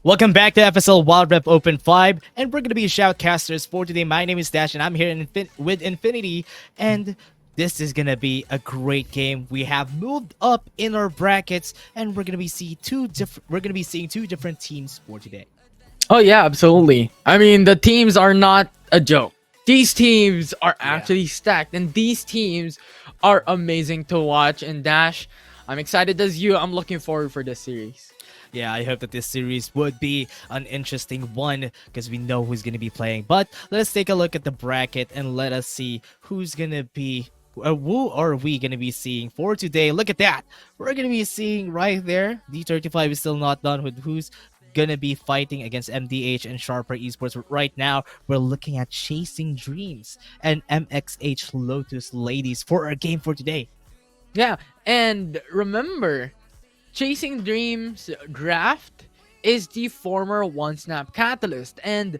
Welcome back to FSL Wild Rep Open 5, and we're going to be shoutcasters for today. My name is Dash, and I'm here with Infinity, and this is going to be a great game. We have moved up in our brackets, and we're going to be seeing two different teams for today. Oh yeah, absolutely. I mean, the teams are not a joke. These teams are actually stacked, and these teams are amazing to watch. And Dash, I'm excited as you. I'm looking forward for this series. Yeah, I hope that this series would be an interesting one because we know who's going to be playing. But let's take a look at the bracket and let us see who's going to be, who are we going to be seeing for today. Look at that. We're going to be seeing right there. D35 is still not done with who's going to be fighting against MDH and Sharper Esports. But right now, we're looking at Chasing Dreams and MXH Lotus Ladies for our game for today. Yeah, and remember, Chasing Dreams draft is the former One Snap Catalyst, and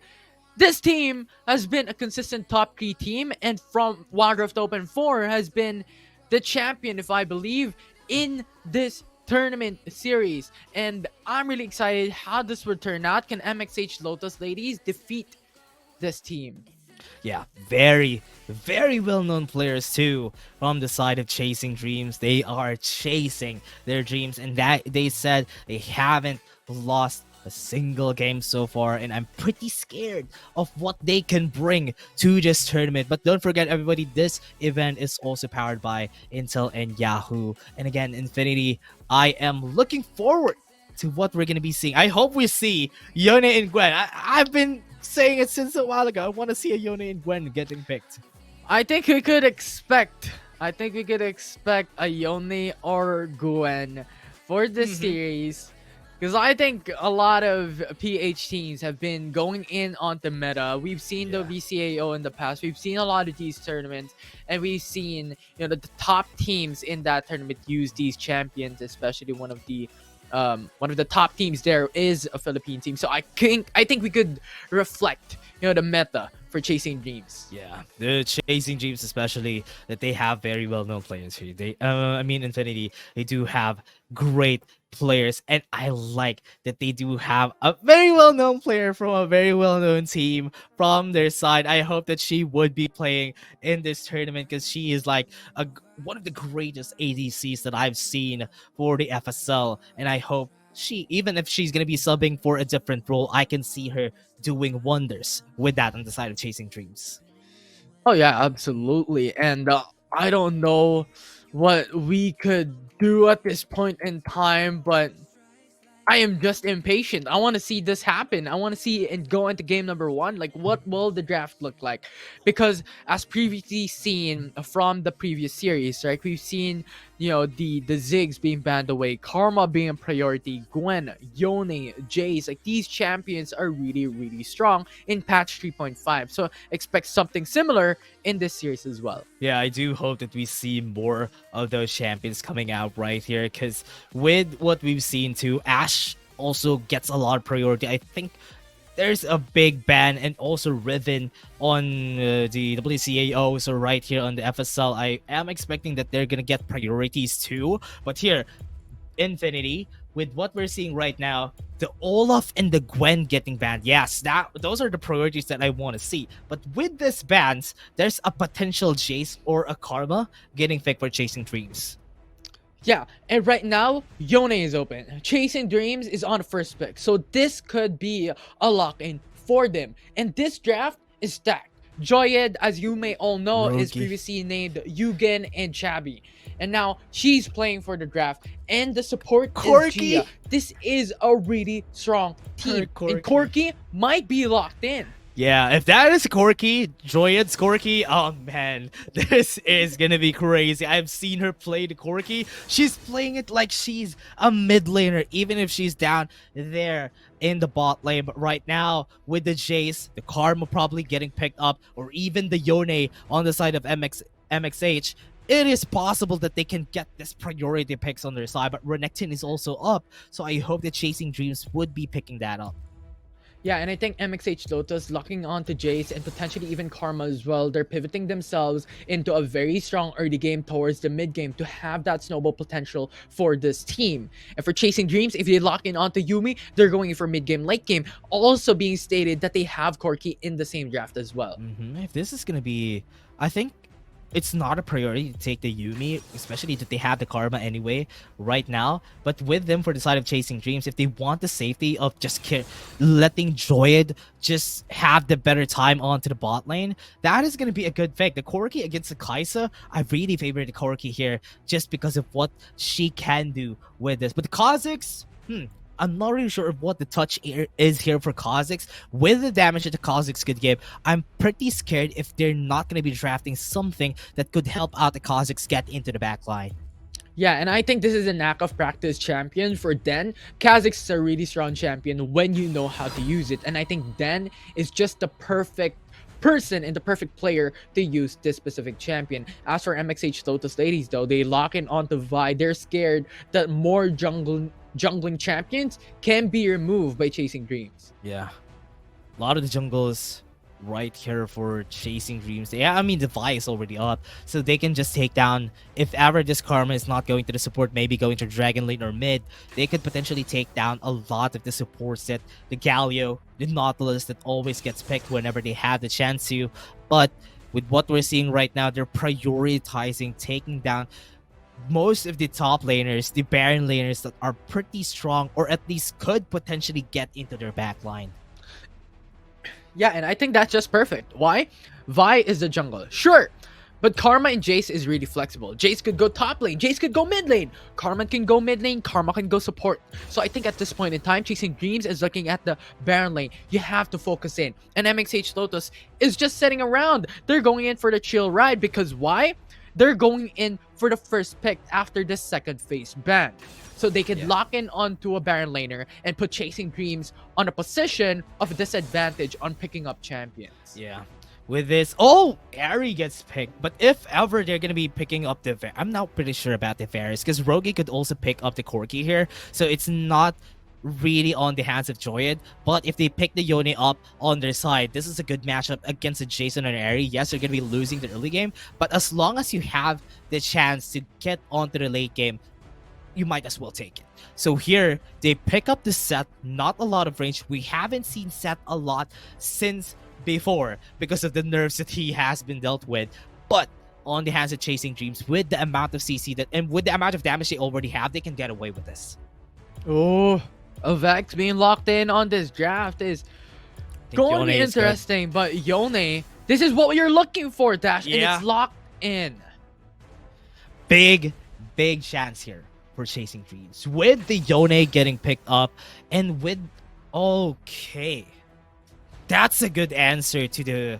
this team has been a consistent top 3 team, and from Wild Rift Open 4 has been the champion, if I believe, in this tournament series. And I'm really excited how this will turn out. Can MXH Lotus Ladies defeat this team? Yeah, very well-known players too from the side of Chasing Dreams. They are chasing their dreams, and that they said they haven't lost a single game so far, and I'm pretty scared of what they can bring to this tournament. But don't forget, everybody, this event is also powered by Intel and Yahoo. And again, Infinity, I am looking forward to what we're going to be seeing. I hope we see Yone and Gwen. I've been saying it since a while ago. I want to see a Yone and Gwen getting picked. I think we could expect a Yone or Gwen for this series, because I think a lot of PH teams have been going in on the meta. We've seen the VCAO in the past. We've seen a lot of these tournaments, and we've seen the top teams in that tournament use these champions, especially one of the top teams there is a Philippine team. So I think we could reflect the meta for Chasing Dreams. Yeah, the Chasing Dreams, especially that they have very well-known players here. Infinity, they do have great players, and I like that they do have a very well-known player from a very well-known team from their side. I hope that she would be playing in this tournament because she is like one of the greatest ADCs that I've seen for the FSL, and I hope even if she's gonna be subbing for a different role, I can see her doing wonders with that on the side of Chasing Dreams. Oh yeah, absolutely. And I don't know what we could do at this point in time, but I am just impatient. I want to see this happen. I want to see it go into game number 1. Like, what will the draft look like? Because as previously seen from the previous series, right, we've seen the Ziggs being banned away, Karma being a priority, Gwen, Yone, Jace. Like, these champions are really strong in patch 3.5. So expect something similar in this series as well. Yeah, I do hope that we see more of those champions coming out right here, because with what we've seen too, Ashe also gets a lot of priority. I think there's a big ban, and also Riven on the WCAO. So right here on the FSL, I am expecting that they're gonna get priorities too. But here, Infinity, with what we're seeing right now, the Olaf and the Gwen getting banned, yes, those are the priorities that I want to see. But with this bans, there's a potential Jace or a Karma getting picked for Chasing Dreams. Yeah, and right now, Yone is open. Chasing Dreams is on the first pick. So this could be a lock-in for them. And this draft is stacked. Joyed, as you may all know, is previously named Yugen and Chabi. And now she's playing for the draft. And the support is Gia. This is a really strong team. And Corki might be locked in. Yeah, if that is Corki, Joyed's Corki, oh man, this is gonna be crazy. I've seen her play the Corki. She's playing it like she's a mid laner, even if she's down there in the bot lane. But right now, with the Jace, the Karma probably getting picked up, or even the Yone on the side of MXH, it is possible that they can get this priority picks on their side. But Renekton is also up, so I hope that Chasing Dreams would be picking that up. Yeah, and I think MXH Lotus locking onto Jace and potentially even Karma as well. They're pivoting themselves into a very strong early game towards the mid game to have that snowball potential for this team. And for Chasing Dreams, if they lock in onto Yumi, they're going for mid game, late game. Also being stated that they have Corki in the same draft as well. If this is gonna be, I think it's not a priority to take the Yumi, especially that they have the Karma anyway right now. But with them for the side of Chasing Dreams, if they want the safety of just letting Droid just have the better time onto the bot lane, that is gonna be a good pick. The Corki against the Kaisa, I really favor the Corki here just because of what she can do with this. But the Kha'Zix, I'm not really sure of what the touch is here for Kha'Zix. With the damage that the Kha'Zix could give, I'm pretty scared if they're not going to be drafting something that could help out the Kha'Zix get into the back line. Yeah, and I think this is a knack of practice champion for Den. Kha'Zix is a really strong champion when you know how to use it. And I think Den is just the perfect person and the perfect player to use this specific champion. As for MXH Lotus Ladies though, they lock in onto Vi. They're scared that more jungling champions can be removed by Chasing Dreams. Yeah. A lot of the jungles right here for Chasing Dreams. Yeah, I mean, the Vi is already up, so they can just take down, if ever this Karma is not going to the support, maybe going to Dragon Lane or mid, they could potentially take down a lot of the support set, the Galio, the Nautilus that always gets picked whenever they have the chance to. But with what we're seeing right now, they're prioritizing taking down most of the top laners, the Baron laners that are pretty strong, or at least could potentially get into their back line. Yeah, and I think that's just perfect. Why? Vi is the jungle. Sure. But Karma and Jace is really flexible. Jace could go top lane. Jace could go mid lane. Karma can go mid lane. Karma can go support. So I think at this point in time, Chasing Dreams is looking at the Baron lane. You have to focus in. And MXH Lotus is just sitting around. They're going in for the chill ride because why? They're going in for the first pick after the second phase ban. So they could lock in onto a Baron laner and put Chasing Dreams on a position of disadvantage on picking up champions. Yeah. With this, oh, Ari gets picked. But if ever they're gonna be picking up the I'm not pretty sure about the Varus, because Rogi could also pick up the Corki here, so it's not really on the hands of Joyed. But if they pick the Yone up on their side, this is a good matchup against a Jason and Ari. Yes, they're gonna be losing the early game, but as long as you have the chance to get onto the late game, you might as well take it. So here, they pick up the Set, not a lot of range. We haven't seen Set a lot since before because of the nerfs that he has been dealt with. But on the hands of Chasing Dreams, with the amount of CC that and with the amount of damage they already have, they can get away with this. Oh, a Vex being locked in on this draft is going to be interesting. But Yone, this is what you're looking for, Dash, and it's locked in. Big chance here for Chasing Dreams with the Yone getting picked up, and with okay, that's a good answer to the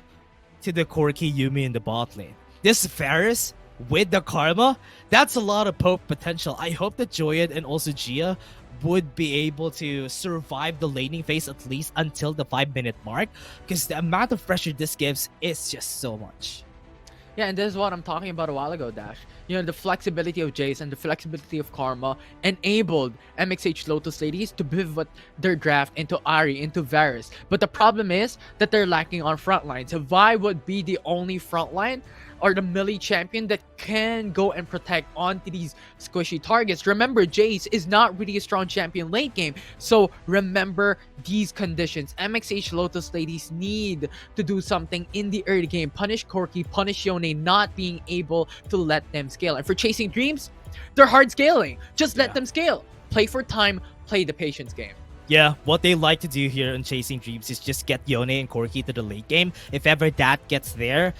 Corki Yumi in the bot lane. This Varus with the Karma, that's a lot of poke potential. I hope that Joyed and also Gia would be able to survive the laning phase at least until the 5-minute mark, because the amount of pressure this gives is just so much. Yeah, and this is what I'm talking about a while ago, Dash. You know, the flexibility of Jace and the flexibility of Karma enabled MXH Lotus Ladies to pivot their draft into Ari, into Varus. But the problem is that they're lacking on frontline. So Vi would be the only frontline or the melee champion that can go and protect onto these squishy targets. Remember, Jace is not really a strong champion late game. So remember these conditions. MXH Lotus Ladies need to do something in the early game. Punish Corki, punish Yone, not being able to let them scale. And for Chasing Dreams, they're hard scaling. Just let them scale. Play for time, play the patience game. Yeah, what they like to do here in Chasing Dreams is just get Yone and Corki to the late game. If ever that gets there,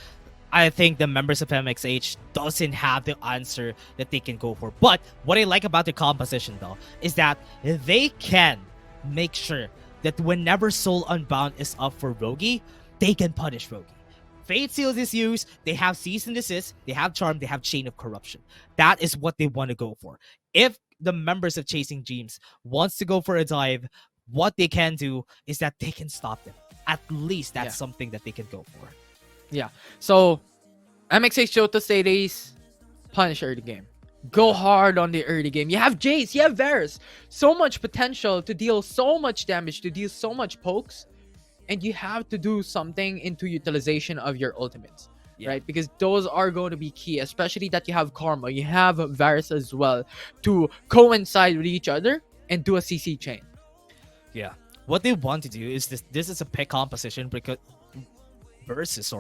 I think the members of MXH doesn't have the answer that they can go for. But what I like about the composition though is that they can make sure that whenever Soul Unbound is up for Rogi, they can punish Rogi. Fate Seals is used, they have Cease and Desist, they have Charm, they have Chain of Corruption. That is what they want to go for. If the members of Chasing Dreams wants to go for a dive, what they can do is that they can stop them. At least that's something that they can go for. Yeah, so MXH Lotus Ladies, punish early game. Go hard on the early game. You have Jace, you have Varus. So much potential to deal so much damage, to deal so much pokes. and you have to do something into utilization of your ultimates. Yeah. Right, because those are going to be key, especially that you have Karma, you have Varus as well, to coincide with each other and do a CC chain. Yeah. What they want to do is this is a pick composition because versus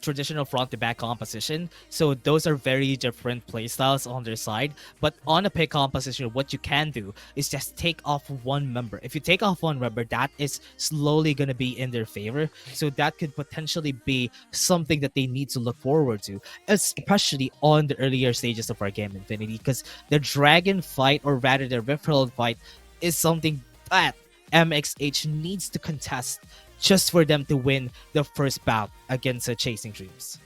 traditional front to back composition. So those are very different playstyles on their side. But on a pick composition, what you can do is just take off one member. If you take off one member, that is slowly gonna be in their favor. So that could potentially be something that they need to look forward to, especially on the earlier stages of our game Infinity, because the dragon fight, or rather the Rifthold fight, is something that MXH needs to contest just for them to win the first bout against Chasing Dreams.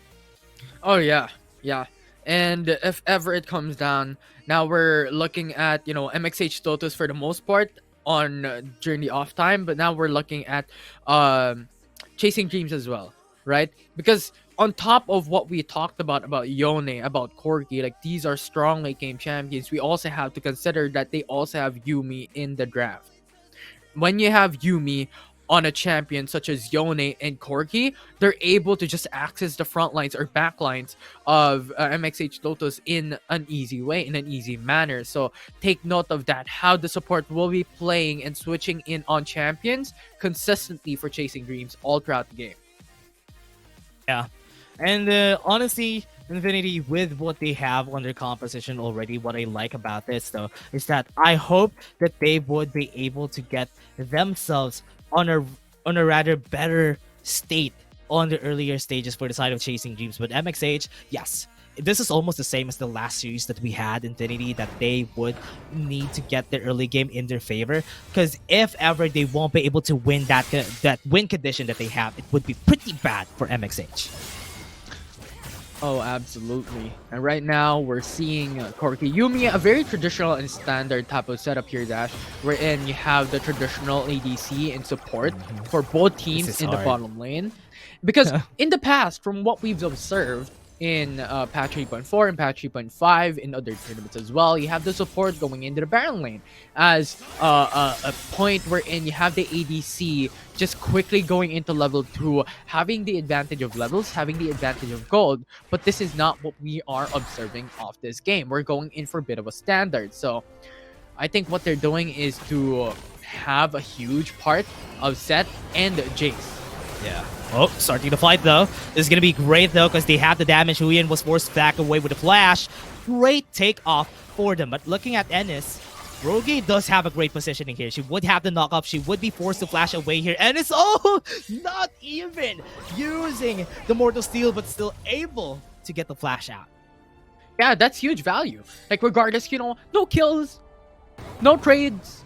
Oh yeah, yeah. And if ever it comes down, now we're looking at MXH Lotus for the most part on during the off time, but now we're looking at Chasing Dreams as well, right? Because on top of what we talked about Yone, about Corki, like these are strong late game champions, we also have to consider that they also have Yumi in the draft. When you have Yumi on a champion such as Yone and Corki, they're able to just access the front lines or back lines of MXH Lotus in an easy way, in an easy manner. So take note of that, how the support will be playing and switching in on champions consistently for Chasing Dreams all throughout the game. Yeah. And honestly, Infinity, with what they have on their composition already, what I like about this though is that I hope that they would be able to get themselves on a rather better state on the earlier stages for the side of Chasing Dreams. But MXH, yes, this is almost the same as the last series that we had, Infinity, that they would need to get the early game in their favor, because if ever they won't be able to win that win condition that they have, it would be pretty bad for MXH. Oh, absolutely. And right now, we're seeing Corki Yumi, a very traditional and standard type of setup here, Dash, wherein you have the traditional ADC and support for both teams in the bottom lane. Because in the past, from what we've observed in patch 3.4 and patch 3.5, in other tournaments as well, you have the support going into the Baron lane as a point wherein you have the ADC just quickly going into level 2, having the advantage of levels, having the advantage of gold. But this is not what we are observing off this game. We're going in for a bit of a standard. So I think what they're doing is to have a huge part of Sett and Jace. Yeah. Oh, starting to fight though. This is gonna be great though, because they have the damage. Huyen was forced back away with a flash. Great take off for them. But looking at Ennis, Rogi does have a great positioning here. She would have the knockoff. She would be forced to flash away here. Ennis, oh, not even using the Mortal Steel, but still able to get the flash out. Yeah, that's huge value. Like regardless, no kills, no trades,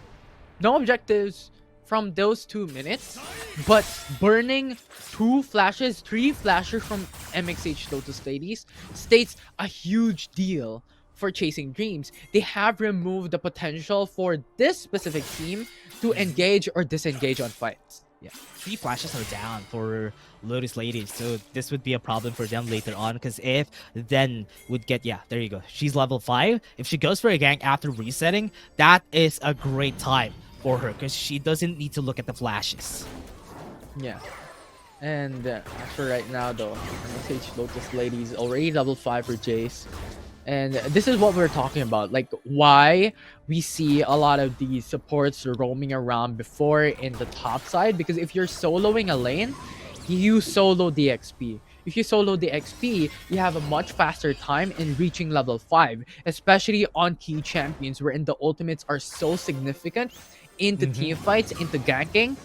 no objectives from those 2 minutes, but burning 2 flashes, 3 flashes from MXH Lotus Ladies states a huge deal for Chasing Dreams. They have removed the potential for this specific team to engage or disengage on fights. Yeah, 3 flashes are down for Lotus Ladies, so this would be a problem for them later on, because if then would get, yeah, there you go. She's level 5. If she goes for a gank after resetting, that is a great time for her, because she doesn't need to look at the flashes. Yeah. And as for right now though, MXH Lotus Ladies already level 5 for Jace. And this is what we're talking about, like why we see a lot of these supports roaming around before in the top side, because if you're soloing a lane, you solo the XP. If you solo the XP, you have a much faster time in reaching level 5, especially on key champions wherein the ultimates are so significant into team fights, into ganking.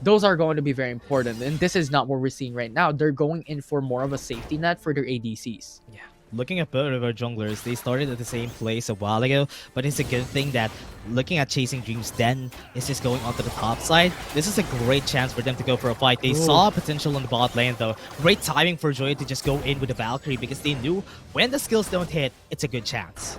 Those are going to be very important, and this is not what we're seeing right now. They're going in for more of a safety net for their ADCs. Yeah. Looking at both of our junglers, they started at the same place a while ago, but it's a good thing that looking at Chasing Dreams then is just going onto the top side. This is a great chance for them to go for a fight. They saw potential on the bot lane though. Great timing for Joy to just go in with the Valkyrie, because they knew when the skills don't hit, it's a good chance.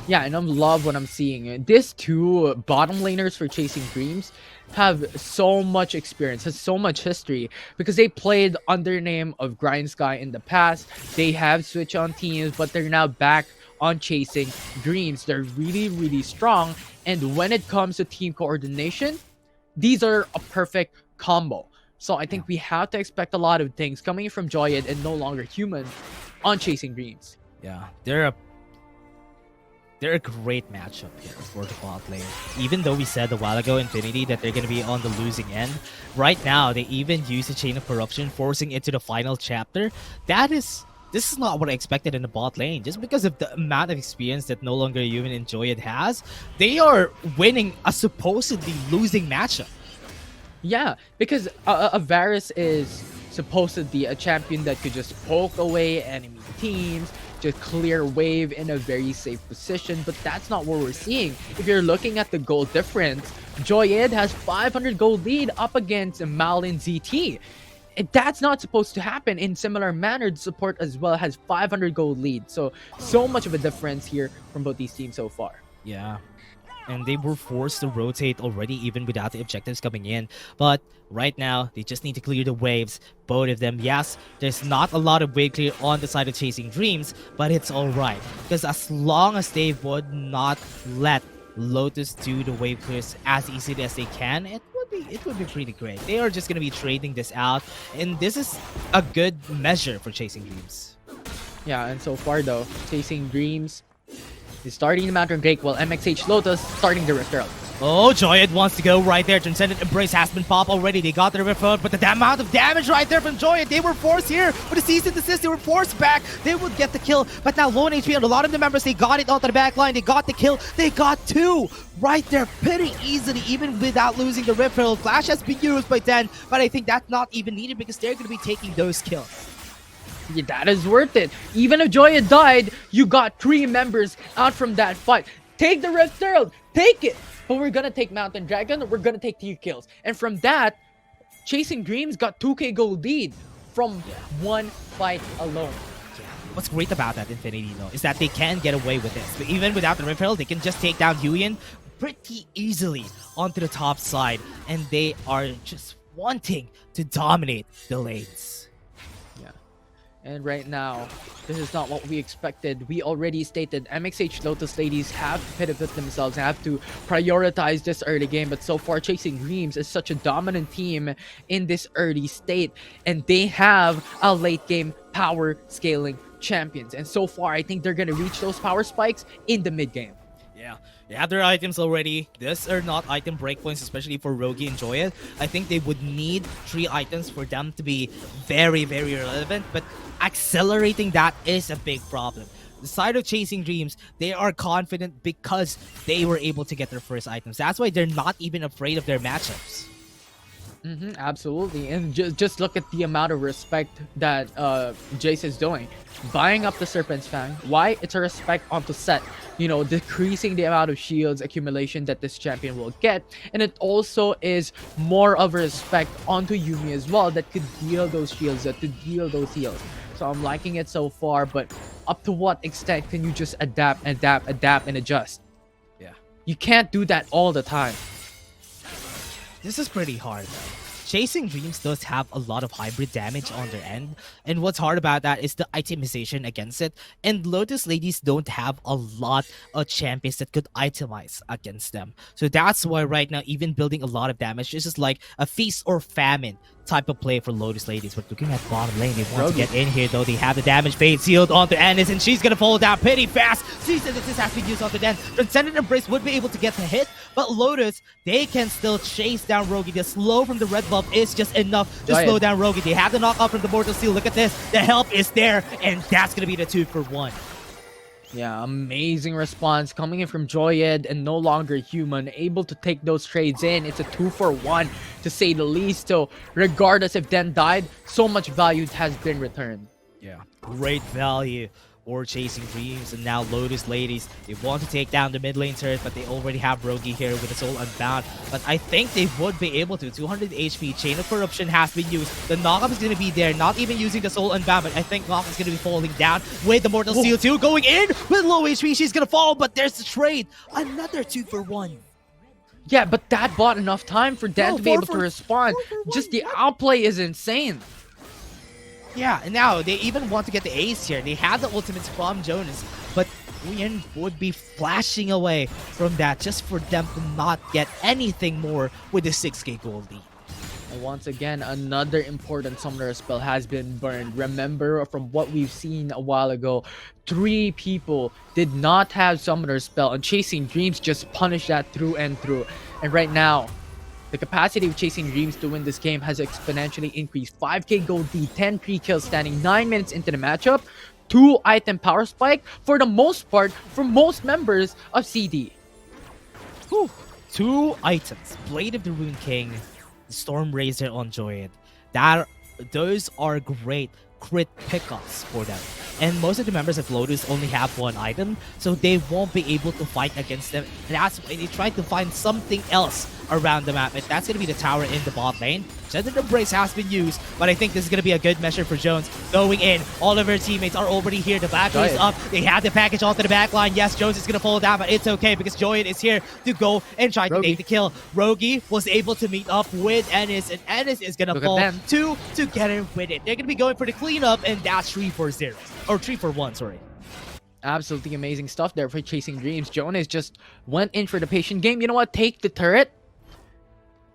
Yeah, and I love what I'm seeing. These 2 bottom laners for Chasing Dreams have so much experience, has so much history, because they played under the name of Grind Sky in the past. They have switched on teams, but they're now back on Chasing Dreams. They're really, really strong, and when it comes to team coordination, these are a perfect combo. So I think we have to expect a lot of things coming from Joyed and No Longer Human on Chasing Dreams. Yeah, they're a great matchup here for the bot lane. Even though we said a while ago, Infinity, that they're going to be on the losing end, right now they even use the Chain of Corruption, forcing it to the final chapter. This is not what I expected in the bot lane. Just because of the amount of experience that No Longer Human and Joyed has, they are winning a supposedly losing matchup. Yeah, because Varus is supposedly a champion that could just poke away enemy teams, just clear wave in a very safe position, but that's not what we're seeing. If you're looking at the gold difference, Joyed has 500 gold lead up against Malin ZT. That's not supposed to happen. In similar manner, the support as well has 500 gold lead. So much of a difference here from both these teams so far. Yeah. And they were forced to rotate already even without the objectives coming in. But right now, they just need to clear the waves, both of them. Yes, there's not a lot of wave clear on the side of Chasing Dreams, but it's alright. Because as long as they would not let Lotus do the wave clears as easily as they can, it would be pretty great. They are just going to be trading this out, and this is a good measure for Chasing Dreams. Yeah, and so far though, Chasing Dreams is starting the Mountain Drake while MXH Lotus starting the Rift Herald. Oh, Joyed wants to go right there. Transcendent Embrace has been popped already. They got the Rift Herald, but the amount of damage right there from Joyed. They were forced here with a Cease and Desist. They were forced back. They would get the kill, but now low on HP and a lot of the members, they got it onto the back line. They got the kill. They got two right there pretty easily, even without losing the Rift Herald. Flash has been used by 10, but I think that's not even needed because they're going to be taking those kills. Yeah, that is worth it. Even if Joya died, you got 3 members out from that fight. Take the Rift Herald, take it. But we're gonna take Mountain Dragon, we're gonna take 3 kills. And from that, Chasing Dreams got 2k gold lead from one fight alone. What's great about that, Infinity, though, is that they can get away with this. But even without the Rift Herald, they can just take down Huyen pretty easily onto the top side. And they are just wanting to dominate the lanes. And right now, this is not what we expected. We already stated MXH Lotus Ladies have to pivot themselves, have to prioritize this early game. But so far, Chasing Dreams is such a dominant team in this early state. And they have a late game power scaling champions. And so far, I think they're going to reach those power spikes in the mid game. Yeah, they have their items already. These are not item breakpoints, especially for Rogi and Joya. I think they would need 3 items for them to be very, very relevant, but accelerating that is a big problem. The side of Chasing Dreams, they are confident because they were able to get their first items. That's why they're not even afraid of their matchups. Absolutely, and just look at the amount of respect that Jace is doing, buying up the Serpent's Fang. Why? It's a respect onto set, you know, decreasing the amount of shields accumulation that this champion will get, and it also is more of a respect onto Yuumi as well, that could deal those shields, that could deal those heals. So I'm liking it so far, but up to what extent can you just adapt, and adjust? Yeah, you can't do that all the time. This is pretty hard though. Chasing Dreams does have a lot of hybrid damage on their end, and what's hard about that is the itemization against it, and Lotus Ladies don't have a lot of champions that could itemize against them. So that's why right now, even building a lot of damage, this is like a feast or famine type of play for Lotus Ladies. But looking at bottom lane, they want to get in here though. They have the damage fade sealed onto Ennis, and she's gonna fall down pretty fast. Sees that this has been used onto Den. Transcendent Embrace would be able to get the hit, but Lotus, they can still chase down Rogi. The slow from the red buff is just enough to slow down Rogi. They have the knockout from the Mortal Seal. Look at this. The help is there, and that's gonna be the 2-for-1. Yeah, amazing response coming in from Joyed and No Longer Human, able to take those trades in. It's a 2-for-1 to say the least. So regardless if Den died, so much value has been returned. Yeah, great value or Chasing Dreams. And now Lotus Ladies, they want to take down the mid lane turret, but they already have Rogi here with the Soul Unbound. But I think they would be able to. 200 HP, Chain of Corruption has been used. The knockup is going to be there, not even using the Soul Unbound, but I think Knock is going to be falling down with the Mortal Seal too. Going in with low HP, she's going to fall, but there's the trade. Another 2-for-1. Yeah, but that bought enough time for Dan to be able to respond. Just the outplay is insane. Yeah, and now they even want to get the ace here. They have the ultimates from Jonas, but Queen would be flashing away from that just for them to not get anything more with the 6k gold lead. And once again, another important summoner spell has been burned. Remember from what we've seen a while ago, 3 people did not have summoner spell, and Chasing Dreams just punished that through and through. And right now, the capacity of Chasing Dreams to win this game has exponentially increased. 5k gold lead, 10 pre-kills standing 9 minutes into the matchup, 2 item power spike for the most part for most members of CD. Whew. 2 items, Blade of the Rune King, Storm Razor on Joyed. Those are great crit pickups for them. And most of the members of Lotus only have 1 item, so they won't be able to fight against them. And that's why they try to find something else around the map. And that's going to be the tower in the bot lane. Shattered Embrace has been used, but I think this is going to be a good measure for Jones. Going in, all of her teammates are already here. The back line is up. They have the package onto the back line. Yes, Jones is going to fall down, but it's okay because Joyen is here to go and try to take the kill. Rogi was able to meet up with Ennis, and Ennis is going to fall 2 together with it. They're going to be going for the cleanup, and that's 3-4-0. Or 3-4-1, sorry. Absolutely amazing stuff there for Chasing Dreams. Jonas just went in for the patient game. You know what? Take the turret.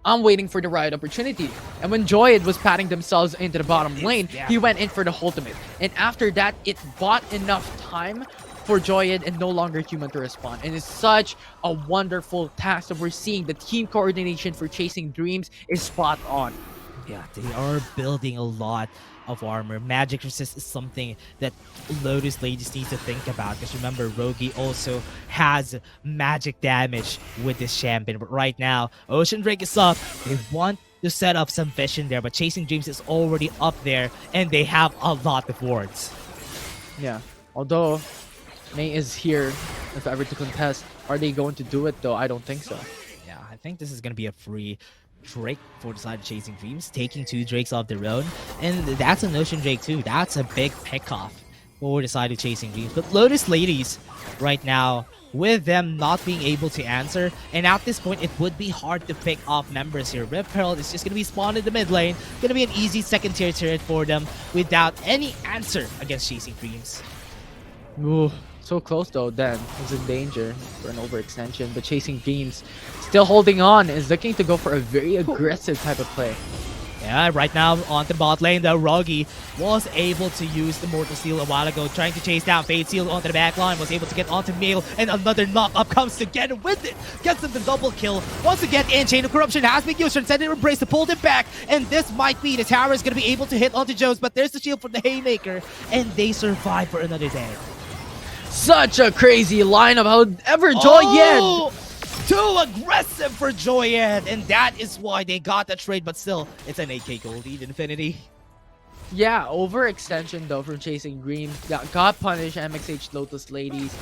I'm waiting for the right opportunity. And when Joyed was patting themselves into the bottom lane, he went in for the ultimate. And after that, it bought enough time for Joyed and no longer human to respond. And it's such a wonderful task that we're seeing. The team coordination for Chasing Dreams is spot on. Yeah, they are building a lot of armor. Magic resist is something that Lotus Ladies needs to think about, because remember, Rogi also has magic damage with this champion. But right now, Ocean Drake is up. They want to set up some vision there, but Chasing Dreams is already up there, and they have a lot of wards. Yeah, although May is here if ever to contest. Are they going to do it though? I don't think so. Yeah, I think this is going to be a free Drake for the side of Chasing Dreams, taking 2 Drakes off their own, and that's an Ocean Drake too. That's a big pick-off for the side of Chasing Dreams. But Lotus Ladies, right now, with them not being able to answer, and at this point, it would be hard to pick off members here. Rip Herald is just going to be spawned in the mid lane, going to be an easy second-tier turret for them without any answer against Chasing Dreams. Ooh, so close though. Dan is in danger for an overextension, but Chasing Dreams still holding on, is looking to go for a very aggressive type of play. Yeah, right now onto the bot lane, though, Rogi was able to use the Mortal Steel a while ago, trying to chase down Fade Seal onto the back line, was able to get onto Mail, and another knock-up comes together with it. Gets him the double kill. Once again, in Chain of Corruption has been used, Transcendent Embrace to pull them back, and this might be the tower is going to be able to hit onto Jones, but there's the shield from the Haymaker, and they survive for another day. Such a crazy lineup, however, Joyen! Too aggressive for Joyen, and that is why they got the trade, but still, it's an 8k gold lead, Infinity. Yeah, overextension though from Chasing Dreams. Got punished, MXH Lotus Ladies.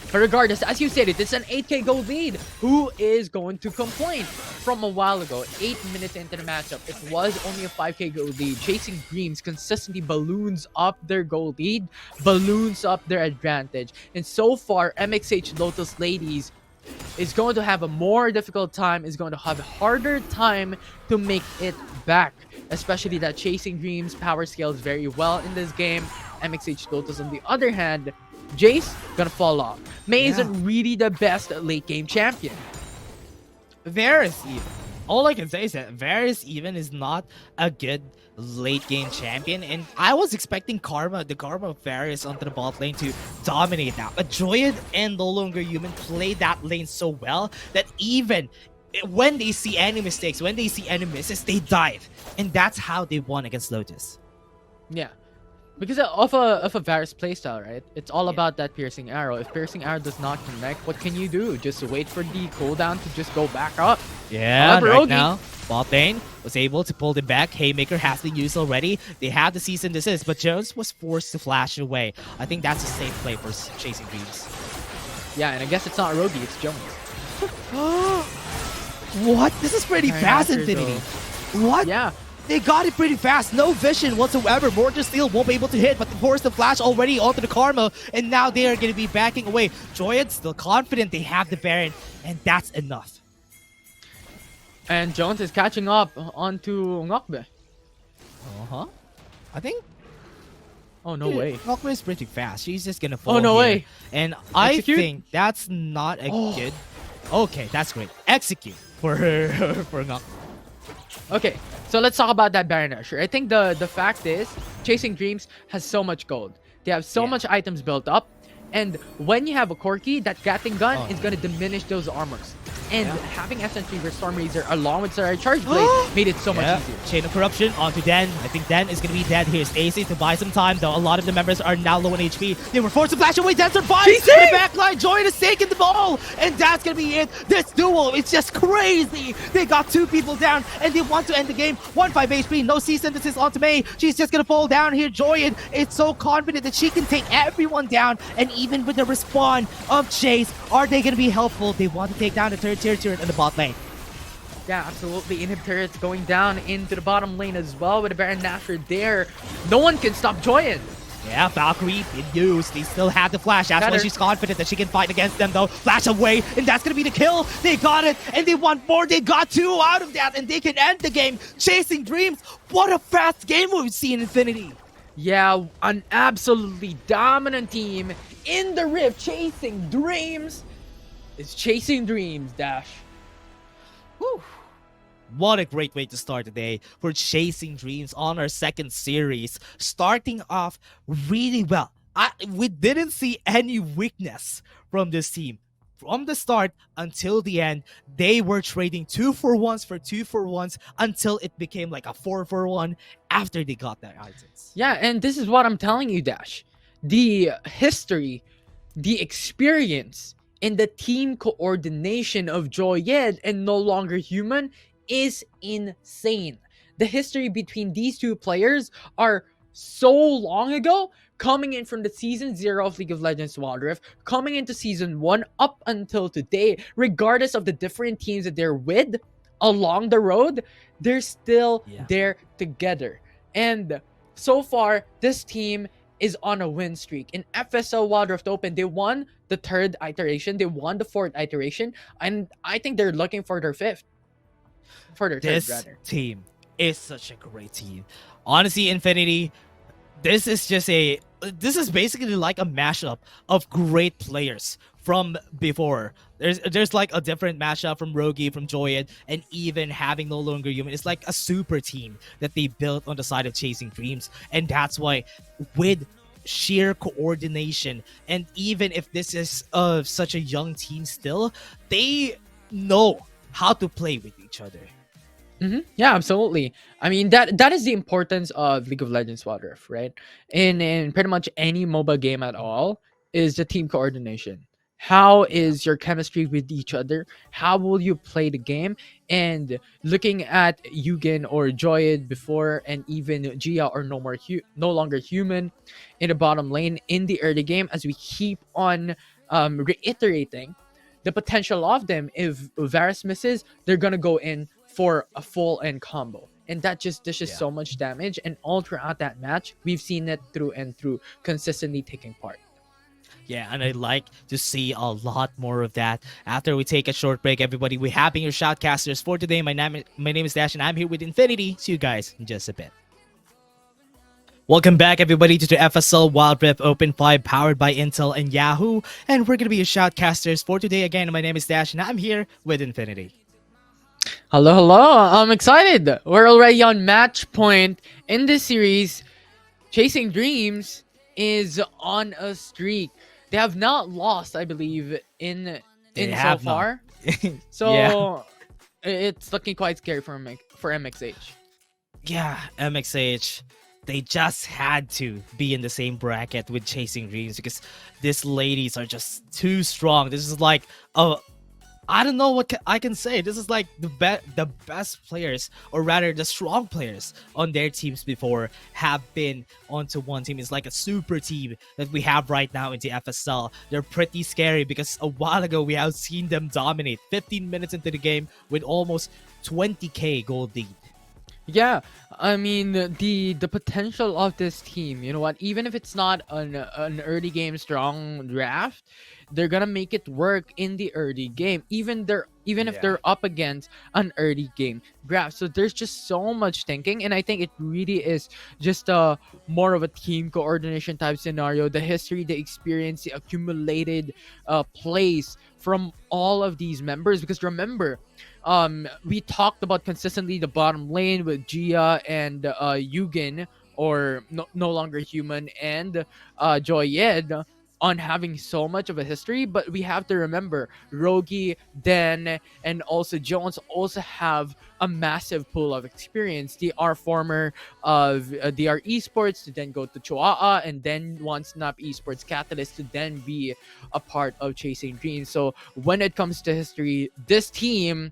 But regardless, as you said, it's an 8k gold lead. Who is going to complain? From a while ago, 8 minutes into the matchup, it was only a 5k gold lead. Chasing Dreams consistently balloons up their gold lead, balloons up their advantage. And so far, MXH Lotus Ladies is going to have a more difficult time, is going to have a harder time to make it back. Especially that Chasing Dreams power scales very well in this game. MXH Lotus, on the other hand, Jace gonna fall off. May isn't really the best late game champion. Varus even. All I can say is that Varus even is not a good late game champion, and I was expecting the Karma of Varus onto the bot lane to dominate that. But Joyed and No Longer Human play that lane so well that even when they see any mistakes, when they see any misses, they dive. And that's how they won against Lotus. Yeah. Because of a Varus playstyle, right? It's all about that Piercing Arrow. If Piercing Arrow does not connect, what can you do? Just wait for the cooldown to just go back up. Yeah, right now, bot lane was able to pull them back. Haymaker has been used already. They have the cease and desist, but Jones was forced to flash away. I think that's a safe play for Chasing Dreams. Yeah, and I guess it's not Rogi, it's Jones. What? This is pretty fast, Infinity. What? Yeah. They got it pretty fast. No vision whatsoever. Mortar Steel won't be able to hit, but they forced the flash already onto the Karma, and now they are going to be backing away. Joyed still confident they have the Baron, and that's enough. And Jones is catching up onto Ngokbe. I think Oh, no way. Valkyrie is pretty fast. She's just gonna Oh, fall no here. way. And I Execute. think that's not a Oh. good... Okay, that's great. Execute for her, for Ngok. Okay, so let's talk about that Baron Nashor. I think the fact is, Chasing Dreams has so much gold. They have so Yeah. much items built up, and when you have a Corki, that Gatling gun Oh, is gonna diminish those armors. And Yeah. having SN3 Storm Razor along with Sarai Charge Blade made it so much Yeah. easier. Chain of Corruption onto Den. I think Den is going to be dead here. Stacy to buy some time, though. A lot of the members are now low on HP. They were forced to flash away. Den survives. She's The safe! backline. Join is taking the ball. And that's going to be it. This duel is just crazy. They got 2 people down, and they want to end the game. 1-5 HP. No C synthesis onto May. She's just going to fall down here. Joyen is so confident that she can take everyone down. And even with the respawn of Chase, are they going to be helpful? They want to take down the third tier turret in the bot lane. Yeah, absolutely. Inhib turrets going down into the bottom lane as well with the Baron Nashor there. No one can stop Joyen. Yeah, Valkyrie in use. They still have the flash. That's Got why her. she's confident that she can fight against them, though. Flash away, and that's gonna be the kill. They got it, and they want more. They got 2 out of that, and they can end the game. Chasing Dreams. What a fast game we've seen, Infinity. Yeah, an absolutely dominant team in the Rift. Chasing Dreams is Chasing Dreams, Dash. Whew. What a great way to start the day for Chasing Dreams on our second series. Starting off really well. We didn't see any weakness from this team. From the start until the end, they were trading 2-for-1s for 2-for-1s until it became like a 4-for-1 after they got their items. Yeah, and this is what I'm telling you, Dash. The history, the experience, and the team coordination of Joyed and No Longer Human is insane. The history between these 2 players are so long ago, coming in from the season 0 of League of Legends Wild Rift, coming into season 1 up until today, regardless of the different teams that they're with along the road, they're still there together. And so far, this team is on a win streak. In FSL Wild Rift Open, they won the 3rd iteration, they won the 4th iteration, and I think they're looking for their 5th. For their 3rd, rather. This team is such a great team. Honestly, Infinity, this is basically like a mashup of great players from before. There's like a different mashup from Rogi, from Joyed, and even having No Longer Human. It's like a super team that they built on the side of Chasing Dreams. And that's why with sheer coordination, and even if this is such a young team still, they know how to play with each other. Yeah, absolutely. I mean, that is the importance of League of Legends Wild Rift, right? In pretty much any MOBA game at all, is the team coordination. How is your chemistry with each other? How will you play the game? And looking at Yugen or Joyed before, and even Gia or No Longer Human in the bottom lane in the early game, as we keep on reiterating the potential of them. If Varus misses, they're gonna go in for a full end combo, and that just dishes so much damage. And all throughout that match, we've seen it through and through, consistently taking part. Yeah, and I'd like to see a lot more of that. After we take a short break, everybody, we're having your shoutcasters for today. My name is Dash, and I'm here with Infinity. See you guys in just a bit. Welcome back, everybody, to the FSL Wild Rift Open 5 powered by Intel and Yahoo. And we're going to be your shoutcasters for today. Again, my name is Dash, and I'm here with Infinity. Hello, hello. I'm excited. We're already on match point in this series. Chasing Dreams is on a streak. They have not lost, I believe, in so far. So it's looking quite scary for MXH. Yeah, MXH. They just had to be in the same bracket with Chasing Dreams because these ladies are just too strong. This is like I don't know what I can say. This is like the best players, or rather the strong players on their teams before, have been onto one team. It's like a super team that we have right now in the FSL. They're pretty scary because a while ago we have seen them dominate 15 minutes into the game with almost 20k gold lead. Yeah, I mean, the potential of this team, you know what, even if it's not an early game strong draft, they're gonna make it work in the early game, even if Yeah. they're up against an early game graph. So there's just so much thinking, and I think it really is just a more of a team coordination type scenario. The history, the experience, the accumulated plays from all of these members. Because remember, we talked about consistently the bottom lane with Gia and Yugen, or no longer human, and Joyed, on having so much of a history. But we have to remember Rogi, Den, and also Jones also have a massive pool of experience. They are former of DR Esports to then go to Choaa, and then One Snap Esports Catalyst to then be a part of Chasing Dreams. So when it comes to history, this team,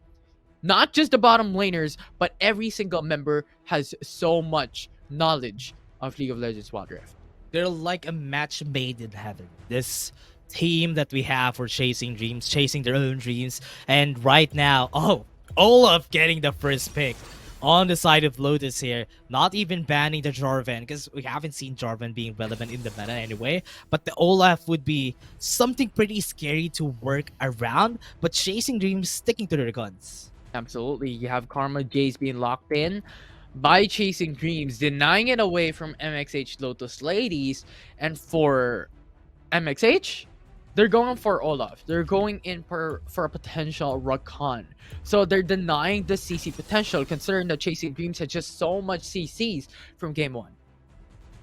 not just the bottom laners, but every single member has so much knowledge of League of Legends Wild Rift. They're like a match made in heaven. This team that we have for chasing dreams, chasing their own dreams. And right now, Olaf getting the first pick on the side of Lotus here. Not even banning the Jarvan, because we haven't seen Jarvan being relevant in the meta anyway. But the Olaf would be something pretty scary to work around. But chasing dreams, sticking to their guns. Absolutely. You have Karma Jace being locked in by Chasing Dreams, denying it away from MXH Lotus Ladies. And for MXH, they're going for Olaf. They're going in for a potential Rakan. So they're denying the CC potential, considering that Chasing Dreams had just so much CCs from game 1.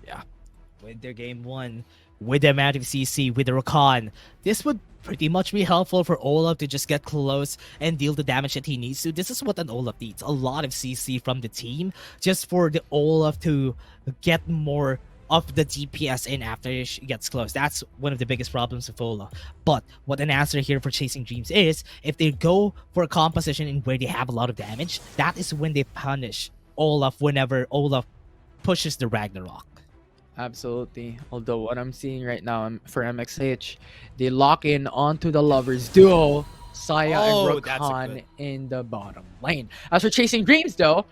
Yeah, with their game 1, with the amount of CC, with the Rakan, this would pretty much be helpful for Olaf to just get close and deal the damage that he needs to. This is what an Olaf needs. A lot of CC from the team, just for the Olaf to get more of the DPS in after she gets close. That's one of the biggest problems with Olaf. But what an answer here for Chasing Dreams is, if they go for a composition in where they have a lot of damage, that is when they punish Olaf whenever Olaf pushes the Ragnarok. Absolutely. Although what I'm seeing right now for MXH, they lock in onto the lovers duo, Saya and Rakan in the bottom lane. As for Chasing Dreams, though,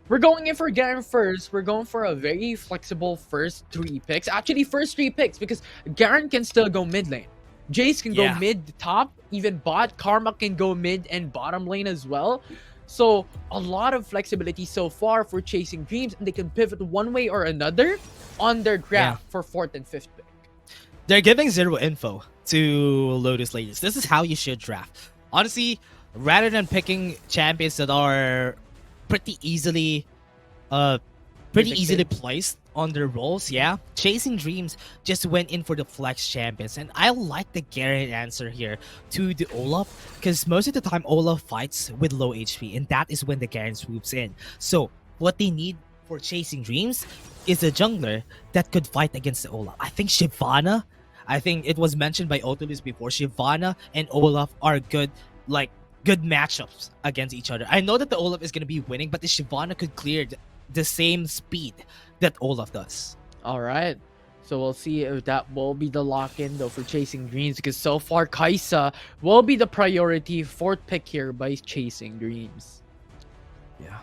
we're going in for Garen first. We're going for a very flexible first 3 picks. Actually, first 3 picks, because Garen can still go mid lane. Jace can go mid, top, even bot. Karma can go mid and bottom lane as well. So a lot of flexibility so far for Chasing Dreams, and they can pivot one way or another on their graph for 4th and 5th pick. They're giving zero info to Lotus Ladies. This is how you should draft. Honestly, rather than picking champions that are pretty easily placed on their roles, Chasing Dreams just went in for the flex champions. And I like the Garen answer here to the Olaf, because most of the time Olaf fights with low HP, and that is when the Garen swoops in. So what they need for Chasing Dreams is a jungler that could fight against the Olaf. I think Shyvana, I think it was mentioned by Otulus before, Shyvana and Olaf are good matchups against each other. I know that the Olaf is going to be winning, but the Shyvana could clear the same speed that Olaf does. All right. So we'll see if that will be the lock-in, though, for Chasing Dreams, because so far Kai'Sa will be the priority 4th pick here by Chasing Dreams. Yeah.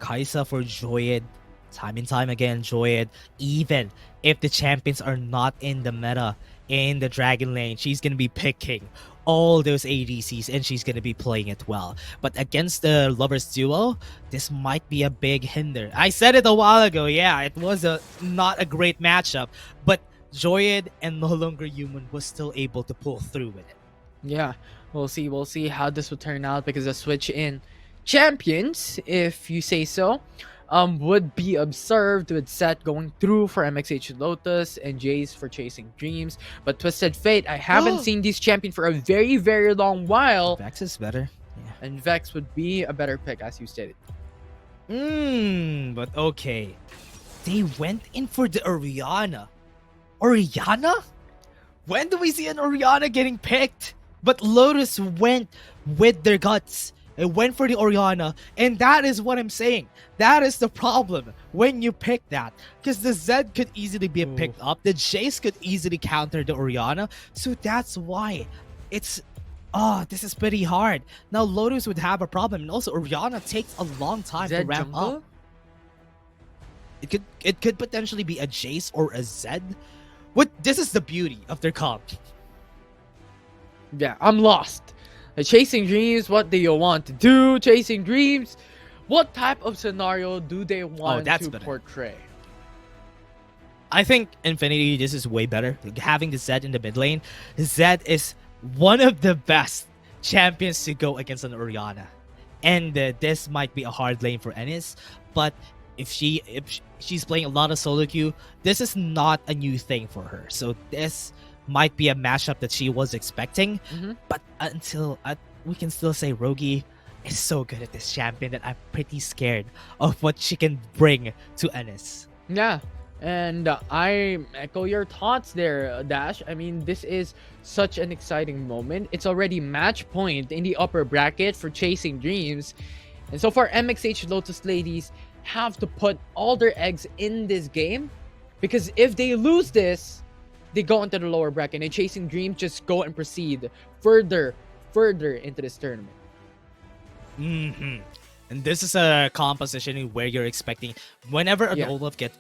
Kai'Sa for Joyed. Time and time again, Joyed. Even if the champions are not in the meta in the Dragon Lane, she's going to be picking all those ADCs, and she's going to be playing it well. But against the Lovers duo, this might be a big hinder. I said it a while ago, it was not a great matchup, but Joyed and No Longer Human was still able to pull through with it. Yeah, we'll see how this will turn out, because a switch in champions, if you say so, would be observed, with Seth going through for MXH Lotus and Jace for Chasing Dreams. But Twisted Fate, I haven't seen this champion for a very, very long while. Vex is better. And Vex would be a better pick, as you stated. But okay. They went in for the Orianna. Orianna? When do we see an Orianna getting picked? But Lotus went with their guts. It went for the Orianna, and that is what I'm saying. That is the problem when you pick that, because the Zed could easily be picked up, the Jace could easily counter the Orianna, so that's why it's this is pretty hard. Now Lotus would have a problem, and also Orianna takes a long time to ramp up. It could potentially be a Jace or a Zed. This is the beauty of their comp. Yeah, I'm lost. Chasing dreams, what do you want to do? Chasing dreams, what type of scenario do they Oh, want that's to better. portray? I think Infinity, this is way better. Having the Zed in the mid lane, Zed is one of the best champions to go against an Orianna. And this might be a hard lane for Ennis, but if she's playing a lot of solo queue, this is not a new thing for her. So this might be a matchup that she was expecting, but until we can still say Rogi is so good at this champion that I'm pretty scared of what she can bring to Ennis. Yeah, and I echo your thoughts there, Dash. I mean, this is such an exciting moment. It's already match point in the upper bracket for Chasing Dreams. And so far, MXH Lotus Ladies have to put all their eggs in this game, because if they lose this, they go into the lower bracket, and Chasing Dreams just go and proceed further into this tournament. And this is a composition where you're expecting whenever an Yeah. Olaf gets